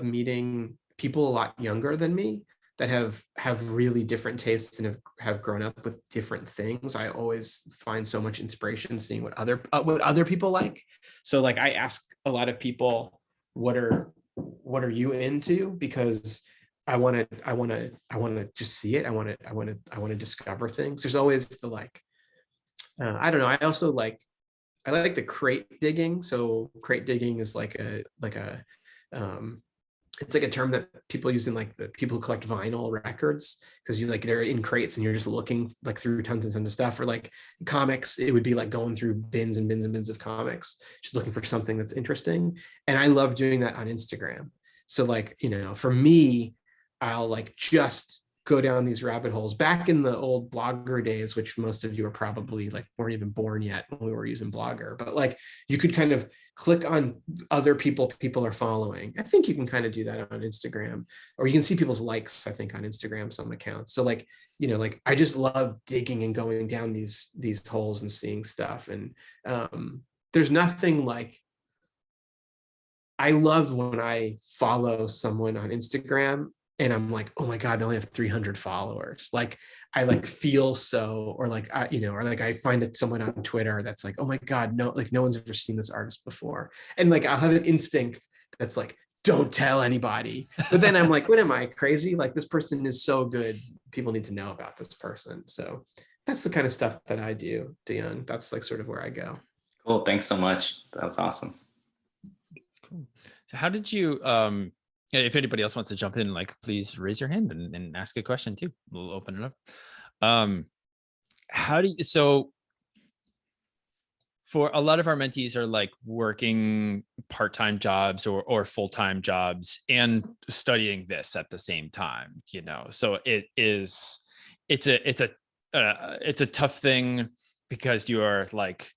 meeting people a lot younger than me that have really different tastes and have grown up with different things. I always find so much inspiration seeing what other people like. So like I ask a lot of people what are you into? Because I want to just see it. I want to discover things. There's always the like, I don't know. I like the crate digging. So crate digging is like a it's like a term that people use in like the people who collect vinyl records, because you like they're in crates and you're just looking like through tons and tons of stuff. Or like comics, it would be like going through bins and bins and bins of comics, just looking for something that's interesting. And I love doing that on Instagram. So like, for me, I'll like just go down these rabbit holes. Back in the old Blogger days, which most of you are probably like weren't even born yet when we were using Blogger, but like you could kind of click on other people are following. I think you can kind of do that on Instagram, or you can see people's likes, I think, on Instagram, some accounts. So like, like I just love digging and going down these holes and seeing stuff. And there's nothing like, I love when I follow someone on Instagram and I'm like, oh my God, they only have 300 followers. Like I like feel so, or like, or like I find it someone on Twitter that's like, oh my God, no, like no one's ever seen this artist before. And like, I'll have an instinct that's like, don't tell anybody. But then I'm like, what am I, crazy? Like this person is so good. People need to know about this person. So that's the kind of stuff that I do, DeYoung. That's like sort of where I go. Cool. Thanks so much. That was awesome. Cool. So how did you, if anybody else wants to jump in, like, please raise your hand and ask a question too. We'll open it up. So for a lot of our mentees are like working part-time jobs or full-time jobs and studying this at the same time, so it's a tough thing, because you are like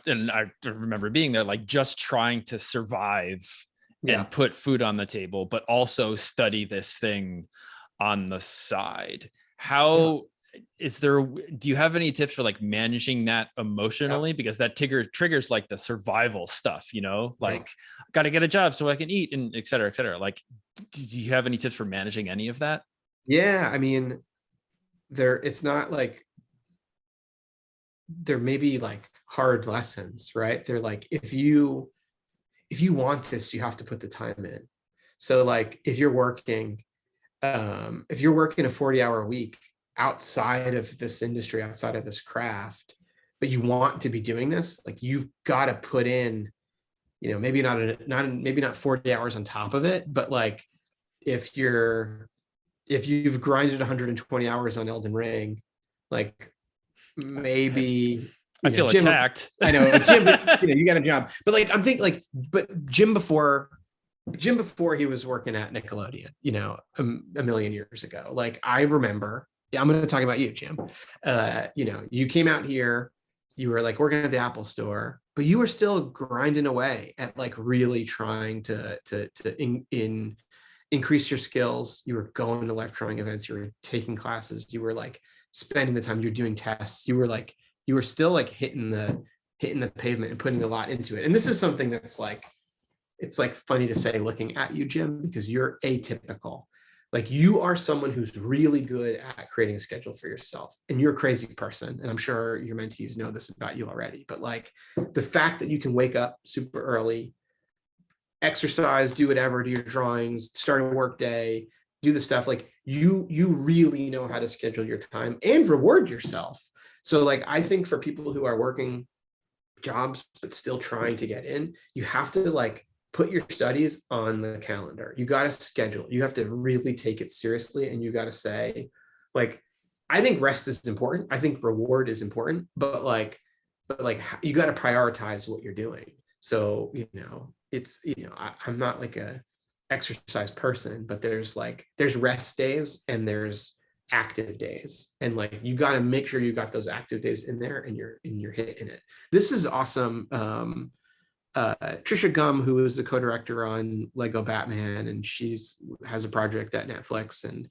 and I remember being there, like just trying to survive and put food on the table, but also study this thing on the side. Do you have any tips for like managing that emotionally? Because that triggers like the survival stuff, like got to get a job so I can eat, and et cetera, et cetera. Like, do you have any tips for managing any of that? Yeah. I mean, it's not like, there may be like hard lessons, right? They're like, if you want this, you have to put the time in. So like if you're working a 40-hour week outside of this industry, outside of this craft, but you want to be doing this, like you've got to put in, maybe not 40 hours on top of it, but like if you've grinded 120 hours on Elden Ring, like maybe I feel Jim, attacked. I know, Jim, you got a job, but like I'm thinking like, but Jim before he was working at Nickelodeon, a million years ago. Like I remember, I'm going to talk about you, Jim. You came out here, you were like working at the Apple Store, but you were still grinding away at like really trying to increase your skills. You were going to live drawing events, you were taking classes, you were like spending the time, you're doing tests, you were still like hitting the pavement and putting a lot into it. And this is something that's like, it's like funny to say looking at you, Jim, because you're atypical. Like you are someone who's really good at creating a schedule for yourself, and you're a crazy person. And I'm sure your mentees know this about you already, but like the fact that you can wake up super early, exercise, do whatever, do your drawings, start a work day, do the stuff, like you really know how to schedule your time and reward yourself. So like, I think for people who are working jobs, but still trying to get in, you have to like put your studies on the calendar. You got to schedule, you have to really take it seriously. And you got to say like, I think rest is important. I think reward is important, but you got to prioritize what you're doing. So, it's, I'm not like a exercise person, but there's rest days and there's active days, and like you got to make sure you got those active days in there and you're hitting it. This is awesome. Trisha Gum, who is the co-director on Lego Batman, and has a project at Netflix, and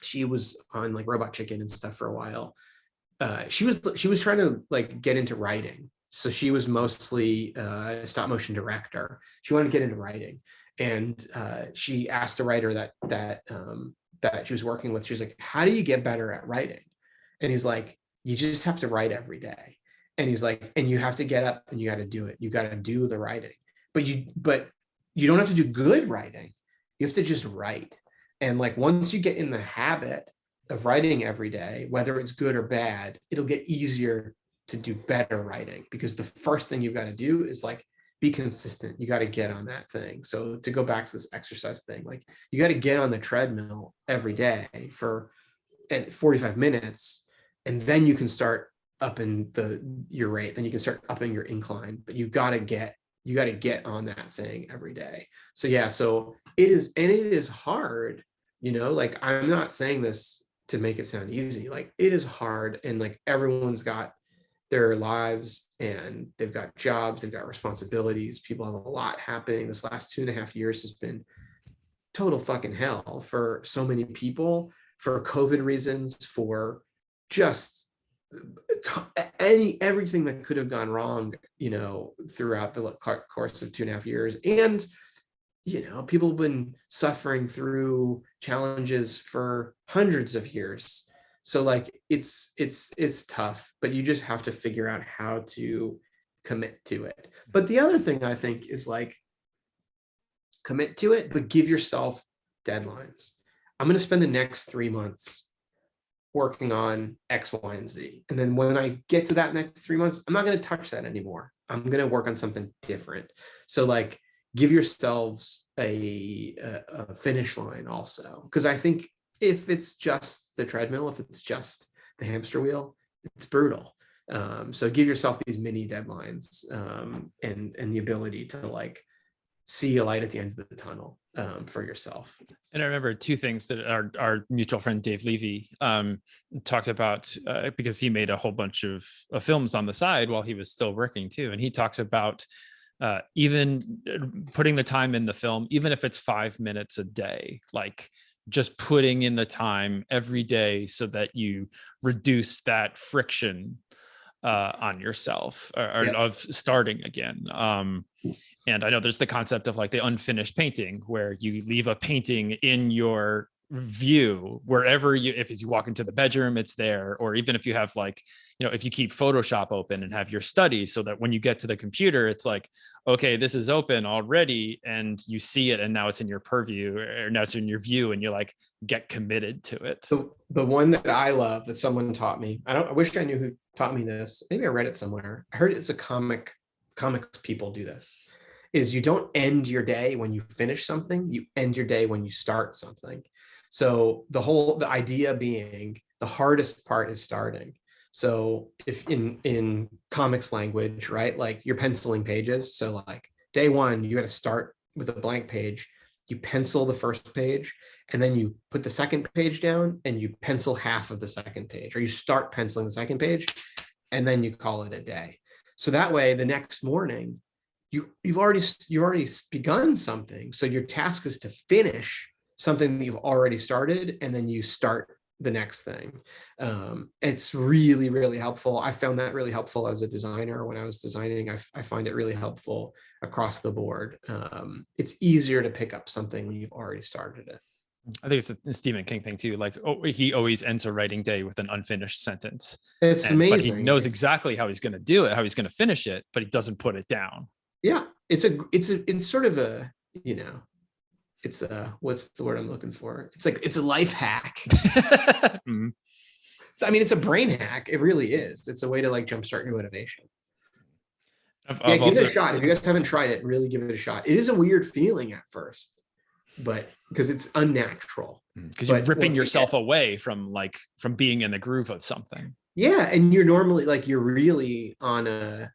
she was on like Robot Chicken and stuff for a while. She was trying to like get into writing. So she was mostly a stop motion director. She wanted to get into writing, and she asked the writer that she was working with. She was like, "How do you get better at writing?" And he's like, "You just have to write every day." And he's like, "And you have to get up and you got to do it. You got to do the writing, but you don't have to do good writing. You have to just write. And like, once you get in the habit of writing every day, whether it's good or bad, it'll get easier to do better writing, because the first thing you've got to do is like be consistent. You got to get on that thing. So to go back to this exercise thing, like you got to get on the treadmill every day for 45 minutes, and then you can start upping your rate. Then you can start upping your incline, but you got to get on that thing every day. So yeah, so it is hard, like, I'm not saying this to make it sound easy. Like, it is hard, and like, everyone's got their lives and they've got jobs, they've got responsibilities. People have a lot happening. This last 2.5 years has been total fucking hell for so many people, for COVID reasons, for just everything that could have gone wrong, throughout the course of 2.5 years. And, people have been suffering through challenges for hundreds of years. So like, it's tough, but you just have to figure out how to commit to it. But the other thing I think is like, commit to it, but give yourself deadlines. I'm going to spend the next 3 months working on X, Y, and Z. And then when I get to that next 3 months, I'm not going to touch that anymore. I'm going to work on something different. So like, give yourselves a finish line also. Because I think if it's just the treadmill, if it's just the hamster wheel, it's brutal. So give yourself these mini deadlines, and the ability to like see a light at the end of the tunnel for yourself. And I remember two things that our mutual friend Dave Levy talked about, because he made a whole bunch of films on the side while he was still working too. And he talks about even putting the time in the film, even if it's 5 minutes a day, like just putting in the time every day so that you reduce that friction on yourself or of starting again. And I know there's the concept of like the unfinished painting, where you leave a painting in your view wherever if you walk into the bedroom, it's there. Or even if you have like, if you keep Photoshop open and have your study, so that when you get to the computer, it's like, okay, this is open already, and you see it, and now it's in your purview, or now it's in your view, and you like get committed to it. The one that I love that someone taught me, I wish I knew who taught me this. Maybe I read it somewhere. I heard it's a comics people do this, is you don't end your day when you finish something, you end your day when you start something. So the idea being, the hardest part is starting. So if in comics language, right, like you're penciling pages. So like day one, you got to start with a blank page. You pencil the first page, and then you put the second page down and you pencil half of the second page, or you start penciling the second page, and then you call it a day. So that way, the next morning, you've already begun something. So your task is to finish something that you've already started, and then you start the next thing. It's really, really helpful. I found that really helpful as a designer when I was designing. I find it really helpful across the board. It's easier to pick up something when you've already started it. I think it's a Stephen King thing too. Like, he always ends a writing day with an unfinished sentence. It's amazing. But he knows exactly how he's going to do it, how he's going to finish it, but he doesn't put it down. Yeah, it's sort of a, it's what's the word I'm looking for? It's a life hack. Mm-hmm. I mean, it's a brain hack. It really is. It's a way to like jumpstart your motivation. Give it a shot. If you guys haven't tried it, really give it a shot. It is a weird feeling at first, but because it's unnatural. Because you're ripping yourself away from being in the groove of something. Yeah, and you're normally like, you're really on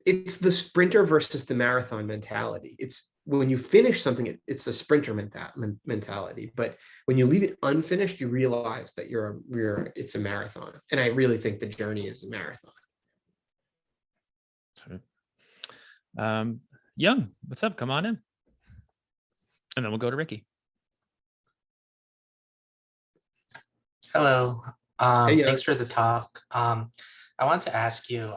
it's the sprinter versus the marathon mentality. It's when you finish something, it's a sprinter mentality. But when you leave it unfinished, you realize that it's a marathon. And I really think the journey is a marathon. Young, what's up? Come on in. And then we'll go to Ricky. Hello. Hey, thanks for the talk. I want to ask you,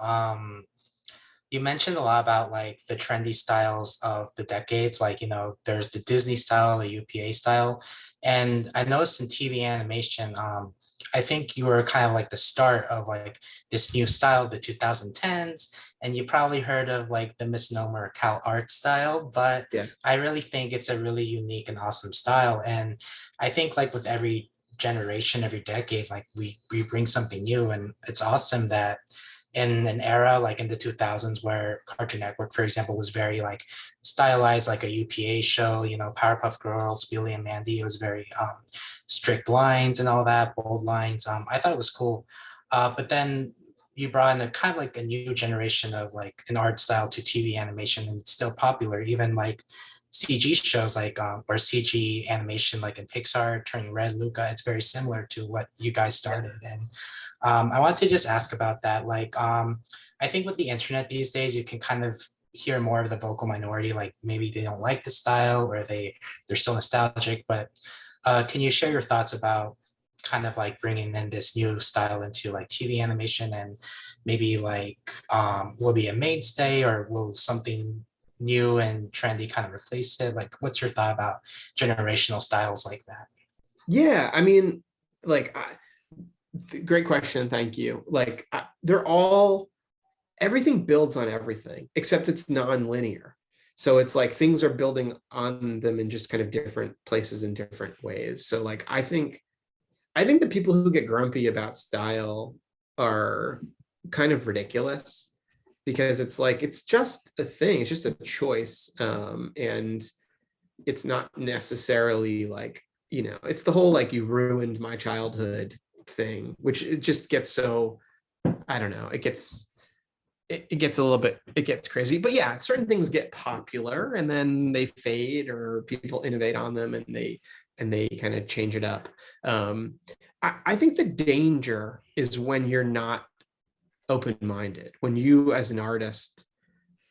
you mentioned a lot about like the trendy styles of the decades. Like, there's the Disney style, the UPA style. And I noticed in TV animation, I think you were kind of like the start of like this new style, the 2010s. And you probably heard of like the misnomer Cal Art style, but Yeah. I really think it's a really unique and awesome style. And I think like with every generation, every decade, like we bring something new. And it's awesome that in an era like in the 2000s where Cartoon Network, for example, was very like stylized like a UPA show, Powerpuff Girls, Billy and Mandy, it was very strict lines and all that, bold lines. I thought it was cool. But then you brought in a kind of like a new generation of like an art style to TV animation, and it's still popular. Even like CG shows like or CG animation like in Pixar, Turning Red, Luca, it's very similar to what you guys started. And I want to just ask about that. Like, I think with the internet these days, you can kind of hear more of the vocal minority. Like maybe they don't like the style, or they're still nostalgic. But can you share your thoughts about kind of like bringing in this new style into like TV animation, and maybe like will it be a mainstay, or will something new and trendy kind of replace it? Like, what's your thought about generational styles like that? Yeah, I mean, like, great question. Thank you. Like, everything builds on everything, except it's non-linear. So it's like things are building on them in just kind of different places in different ways. So like, I think the people who get grumpy about style are kind of ridiculous, because it's like, it's just a thing. It's just a choice. And it's not necessarily like, it's the whole, like, you ruined my childhood thing, which it just gets so, I don't know, it gets a little bit, it gets crazy. But yeah, certain things get popular and then they fade, or people innovate on them and they kind of change it up. I think the danger is when you're not open-minded, when you as an artist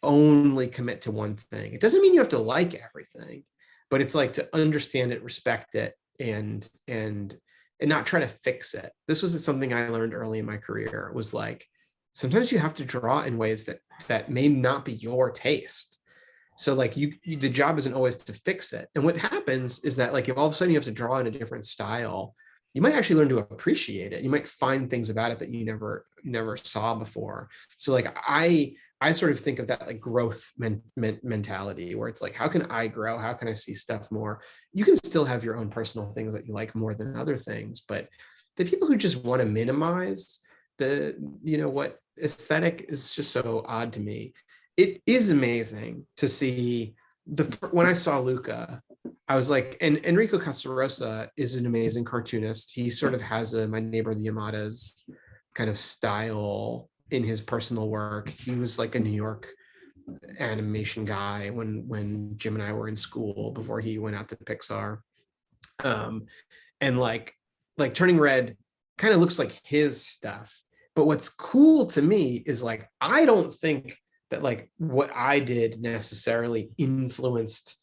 only commit to one thing. It doesn't mean you have to like everything, but it's like to understand it, respect it, and not try to fix it. This was something I learned early in my career. It was like, sometimes you have to draw in ways that may not be your taste. So like the job isn't always to fix it. And what happens is that, like, if all of a sudden you have to draw in a different style, you might actually learn to appreciate it. You might find things about it that you never saw before. So like I sort of think of that like growth mentality, where it's like, how can I grow? How can I see stuff more? You can still have your own personal things that you like more than other things, but the people who just want to minimize what aesthetic is just so odd to me. It is amazing to see when I saw Luca, I was like, and Enrico Casarosa is an amazing cartoonist. He sort of has a My Neighbor the Yamadas kind of style in his personal work. He was like a New York animation guy when Jim and I were in school, before he went out to Pixar. And like Turning Red kind of looks like his stuff. But what's cool to me is, like, I don't think that like what I did necessarily influenced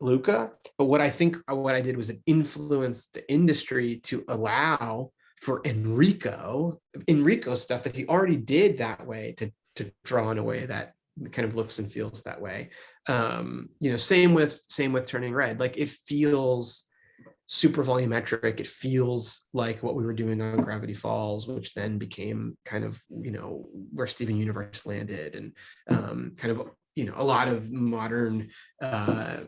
Luca, but what I did was it influenced the industry to allow for Enrico stuff that he already did that way, to draw in a way that kind of looks and feels that way. Same with Turning Red. Like, it feels super volumetric. It feels like what we were doing on Gravity Falls, which then became kind of, where Steven Universe landed, and kind of, a lot of modern,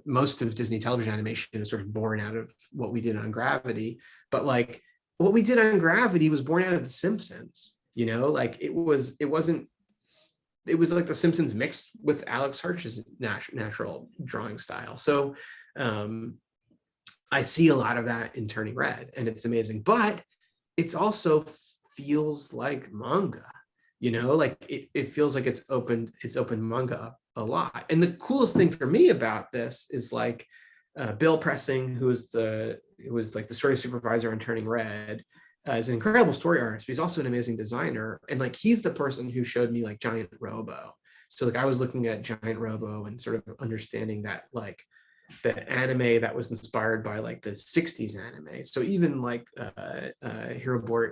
most of Disney television animation is sort of born out of what we did on Gravity. But like, what we did on Gravity was born out of The Simpsons, like it was like The Simpsons mixed with Alex Hirsch's natural drawing style. So I see a lot of that in Turning Red, and it's amazing, but it's also feels like manga, like it feels like it's opened manga up a lot. And the coolest thing for me about this is like Bill Pressing, who was like the story supervisor on Turning Red, is an incredible story artist, but he's also an amazing designer. And like, he's the person who showed me like Giant Robo. So like, I was looking at Giant Robo and sort of understanding that, like, the anime that was inspired by like the 60s anime. So even like Hero Boy,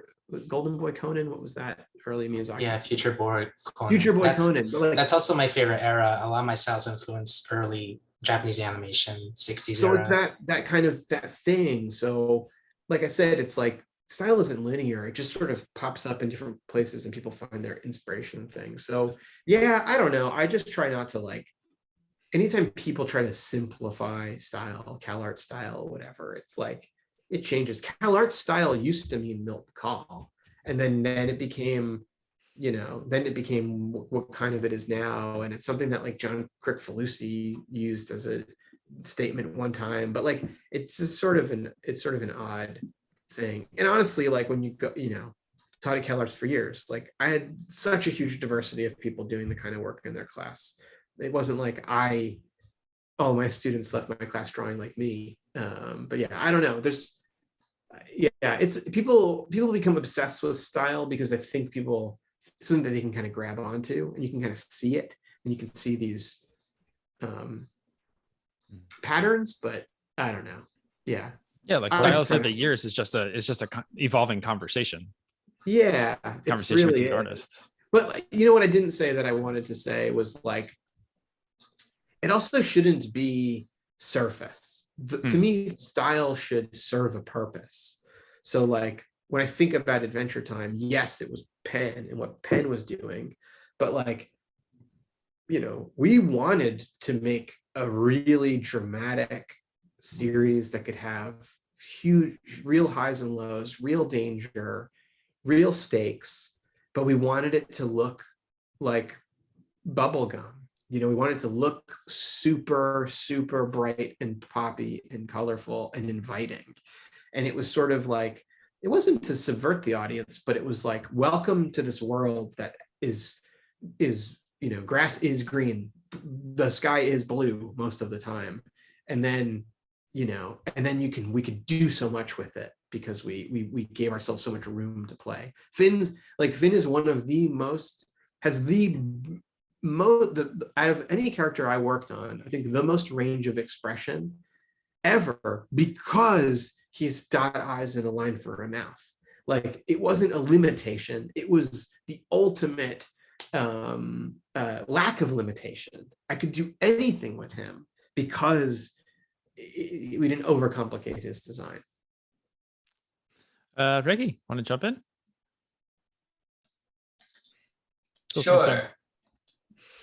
Golden Boy Conan, what was that early Miyazaki? Yeah, Future Boy Conan. Future Boy Conan. But like, That's also my favorite era. A lot of my styles influenced early Japanese animation, 60s so era. it's that kind of that thing. So like I said, it's like style isn't linear. It just sort of pops up in different places and people find their inspiration in things. So yeah, I don't know. I just try not to like, anytime people try to simplify style, CalArt style, whatever, it's like it changes. CalArt style used to mean Milt Kahl, and then it became, then it became what kind of it is now, and it's something that like John Crick-Falusi used as a statement one time. But like it's just sort of an odd thing. And honestly, like when you go, taught at CalArts for years, like I had such a huge diversity of people doing the kind of work in their class. It wasn't like my students left my class drawing like me. But yeah, I don't know. It's people become obsessed with style because I think something that they can kind of grab onto, and you can kind of see it, and you can see these patterns, but I don't know. Yeah. Yeah, like styles over the years is just a evolving conversation. Yeah, Conversation between artists. But you know what I didn't say that I wanted to say was like, it also shouldn't be surface. To me, style should serve a purpose. So like when I think about Adventure Time, yes, it was Penn and what Penn was doing, but like, we wanted to make a really dramatic series that could have huge, real highs and lows, real danger, real stakes, but we wanted it to look like bubblegum. We wanted it to look super, super bright and poppy and colorful and inviting. And it was sort of like, it wasn't to subvert the audience, but it was like, welcome to this world that is grass is green, the sky is blue most of the time. And then, we could do so much with it because we gave ourselves so much room to play. Finn is one of the most, has the out of any character I worked on, I think the most range of expression ever, because he's dot eyes and a line for a mouth. Like it wasn't a limitation, it was the ultimate lack of limitation. I could do anything with him because we didn't overcomplicate his design. Ricky, want to jump in? Sure.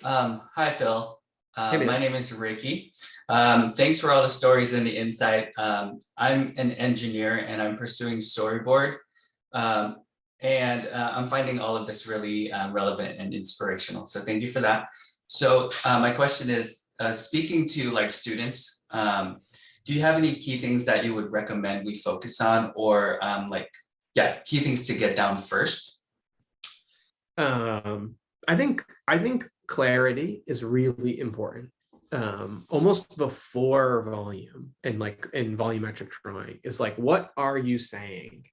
Hi, Phil. Hey, my name is Ricky. Thanks for all the stories and the insight. I'm an engineer and I'm pursuing storyboard. And I'm finding all of this really relevant and inspirational. So thank you for that. So my question is, speaking to like students, do you have any key things that you would recommend we focus on, or key things to get down first? I think clarity is really important. Almost before volume and like in volumetric drawing is like, what are you saying?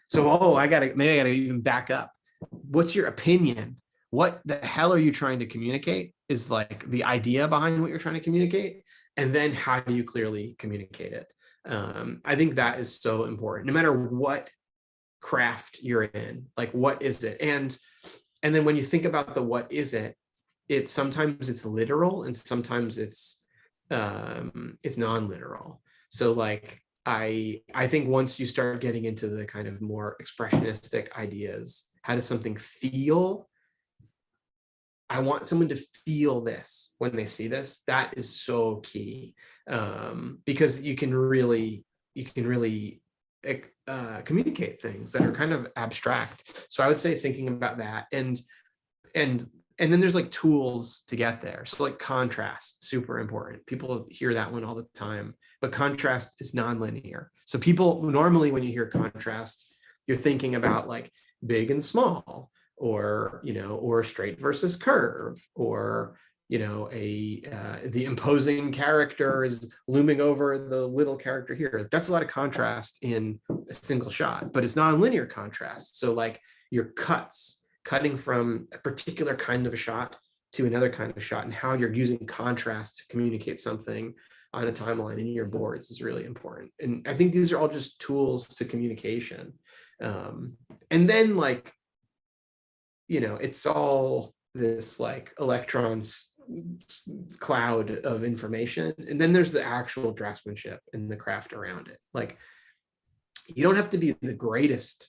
So, maybe I gotta even back up. What's your opinion? What the hell are you trying to communicate is like the idea behind what you're trying to communicate. And then how do you clearly communicate it? I think that is so important, no matter what craft you're in, like, what is it? And then when you think about the, what is it, sometimes it's literal and sometimes it's non-literal. So like, I think once you start getting into the kind of more expressionistic ideas, how does something feel? I want someone to feel this when they see this. That is so key, because you can really communicate things that are kind of abstract. So I would say thinking about that, and then there's like tools to get there. So like contrast, super important. People hear that one all the time, but contrast is nonlinear. So people normally, when you hear contrast, you're thinking about like big and small, or straight versus curve, or the imposing character is looming over the little character here. That's a lot of contrast in a single shot, but it's non-linear contrast. So like your cutting from a particular kind of a shot to another kind of shot, and how you're using contrast to communicate something on a timeline in your boards is really important. And I think these are all just tools to communication. And then like, you know, it's all this like electrons cloud of information. And then there's the actual draftsmanship and the craft around it. Like, you don't have to be the greatest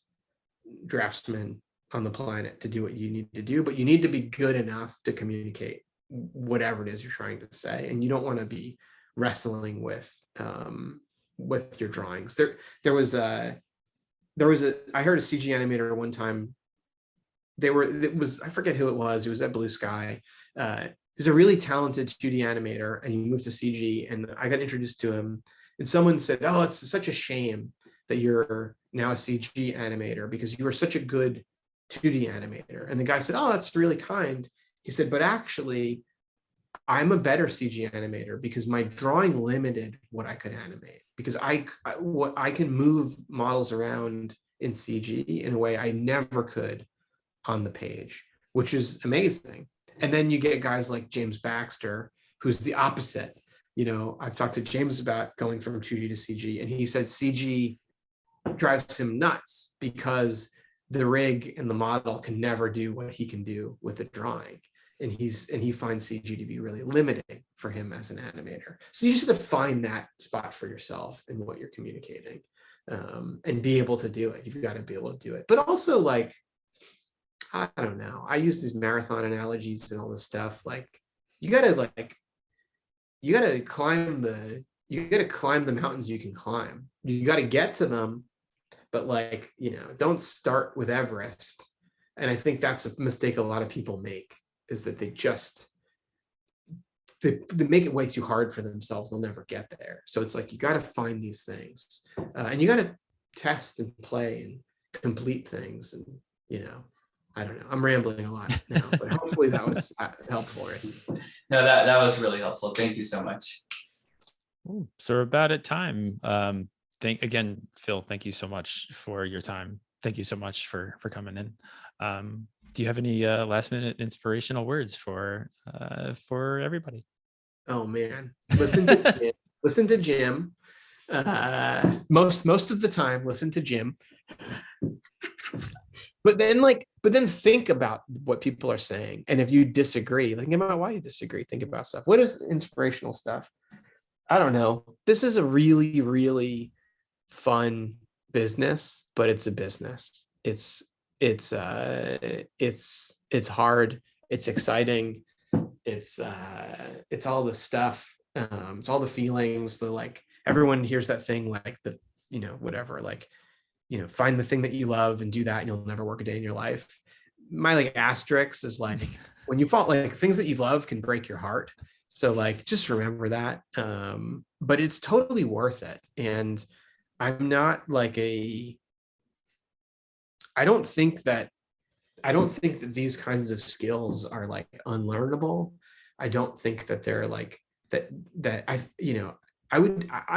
draftsman on the planet to do what you need to do, but you need to be good enough to communicate whatever it is you're trying to say. And you don't want to be wrestling with your drawings. I heard a CG animator one time. I forget who it was. It was at Blue Sky. He was a really talented 2D animator, and he moved to CG, and I got introduced to him, and someone said, "Oh, it's such a shame that you're now a CG animator because you were such a good 2D animator." And the guy said, "Oh, that's really kind." He said, "But actually, I'm a better CG animator because my drawing limited what I could animate, because I can move models around in CG in a way I never could on the page," which is amazing. And then you get guys like James Baxter, who's the opposite. You know, I've talked to James about going from 2D to CG, and he said CG drives him nuts because the rig and the model can never do what he can do with the drawing. And he finds CG to be really limiting for him as an animator. So you just have to find that spot for yourself in what you're communicating, and be able to do it. You've got to be able to do it. But also, like, I don't know, I use these marathon analogies and all this stuff. Like, you gotta climb the mountains you can climb. You gotta get to them, but like, you know, don't start with Everest. And I think that's a mistake a lot of people make, is that they make it way too hard for themselves. They'll never get there. So it's like, you got to find these things, and you got to test and play and complete things. And, you know, I don't know, I'm rambling a lot now, but hopefully that was helpful. Right? No, that was really helpful. Thank you so much. Ooh, so we're about at time. Again, Phil, thank you so much for your time. Thank you so much for coming in. Do you have any last minute inspirational words for everybody? Oh man, listen to Jim. Most of the time, listen to Jim. But then think about what people are saying. And if you disagree, think about why you disagree. Think about stuff. What is inspirational stuff? I don't know. This is a really, really fun business, but it's a business. It's hard. It's exciting. It's all the stuff. It's all the feelings. The, like, everyone hears that thing, like, the, you know, whatever, like, you know, find the thing that you love and do that, and you'll never work a day in your life. My, like, asterisk is like, when you fall, like, things that you love can break your heart. So, like, just remember that. But it's totally worth it. And I'm not like I don't think that these kinds of skills are like unlearnable. I don't think that they're like that I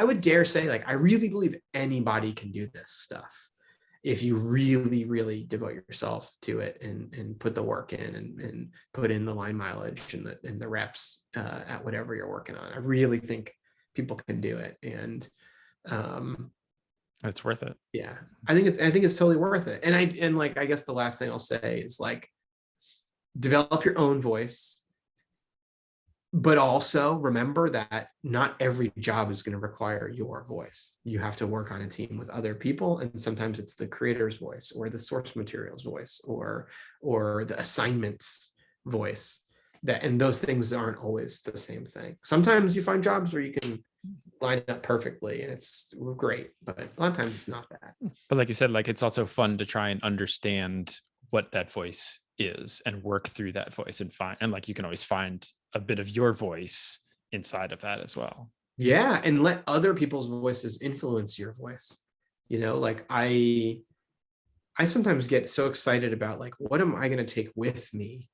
would dare say, like, I really believe anybody can do this stuff if you really, really devote yourself to it and put the work in and put in the line mileage and the reps at whatever you're working on. I really think people can do it. And it's worth it. Yeah, I think it's totally worth it. And I guess the last thing I'll say is, like, develop your own voice, but also remember that not every job is going to require your voice. You have to work on a team with other people, and sometimes it's the creator's voice or the source materials voice or the assignment's voice. And those things aren't always the same thing. Sometimes you find jobs where you can line up perfectly and it's great, but a lot of times it's not that. But like you said, like, it's also fun to try and understand what that voice is and work through that voice and like, you can always find a bit of your voice inside of that as well. Yeah, and let other people's voices influence your voice. You know, like, I sometimes get so excited about, like, what am I going to take with me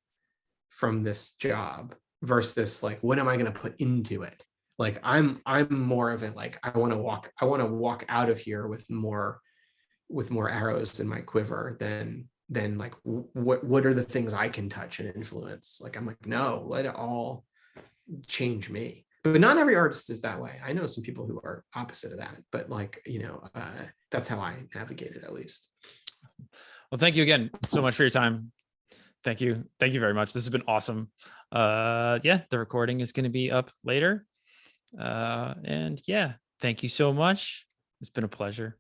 from this job versus, like, what am I going to put into it? Like, I'm more of it, like, I want to walk out of here with more arrows in my quiver than then like what are the things I can touch and influence? Like, I'm like, no, let it all change me. But not every artist is that way. I know some people who are opposite of that, but like, that's how I navigate it, at least. Well, thank you again so much for your time. Thank you. Thank you very much. This has been awesome. Yeah, the recording is going to be up later. And yeah, thank you so much. It's been a pleasure.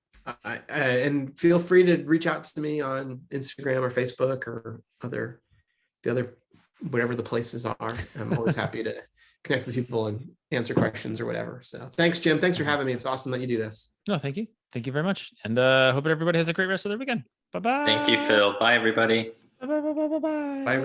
And feel free to reach out to me on Instagram or Facebook or the other, whatever the places are. I'm always happy to connect with people and answer questions or whatever. So thanks, Jim. Thanks for having me. It's awesome that you do this. No, thank you. Thank you very much. And hope everybody has a great rest of their weekend. Bye-bye. Thank you, Phil. Bye, everybody. Bye-bye. Bye, everyone.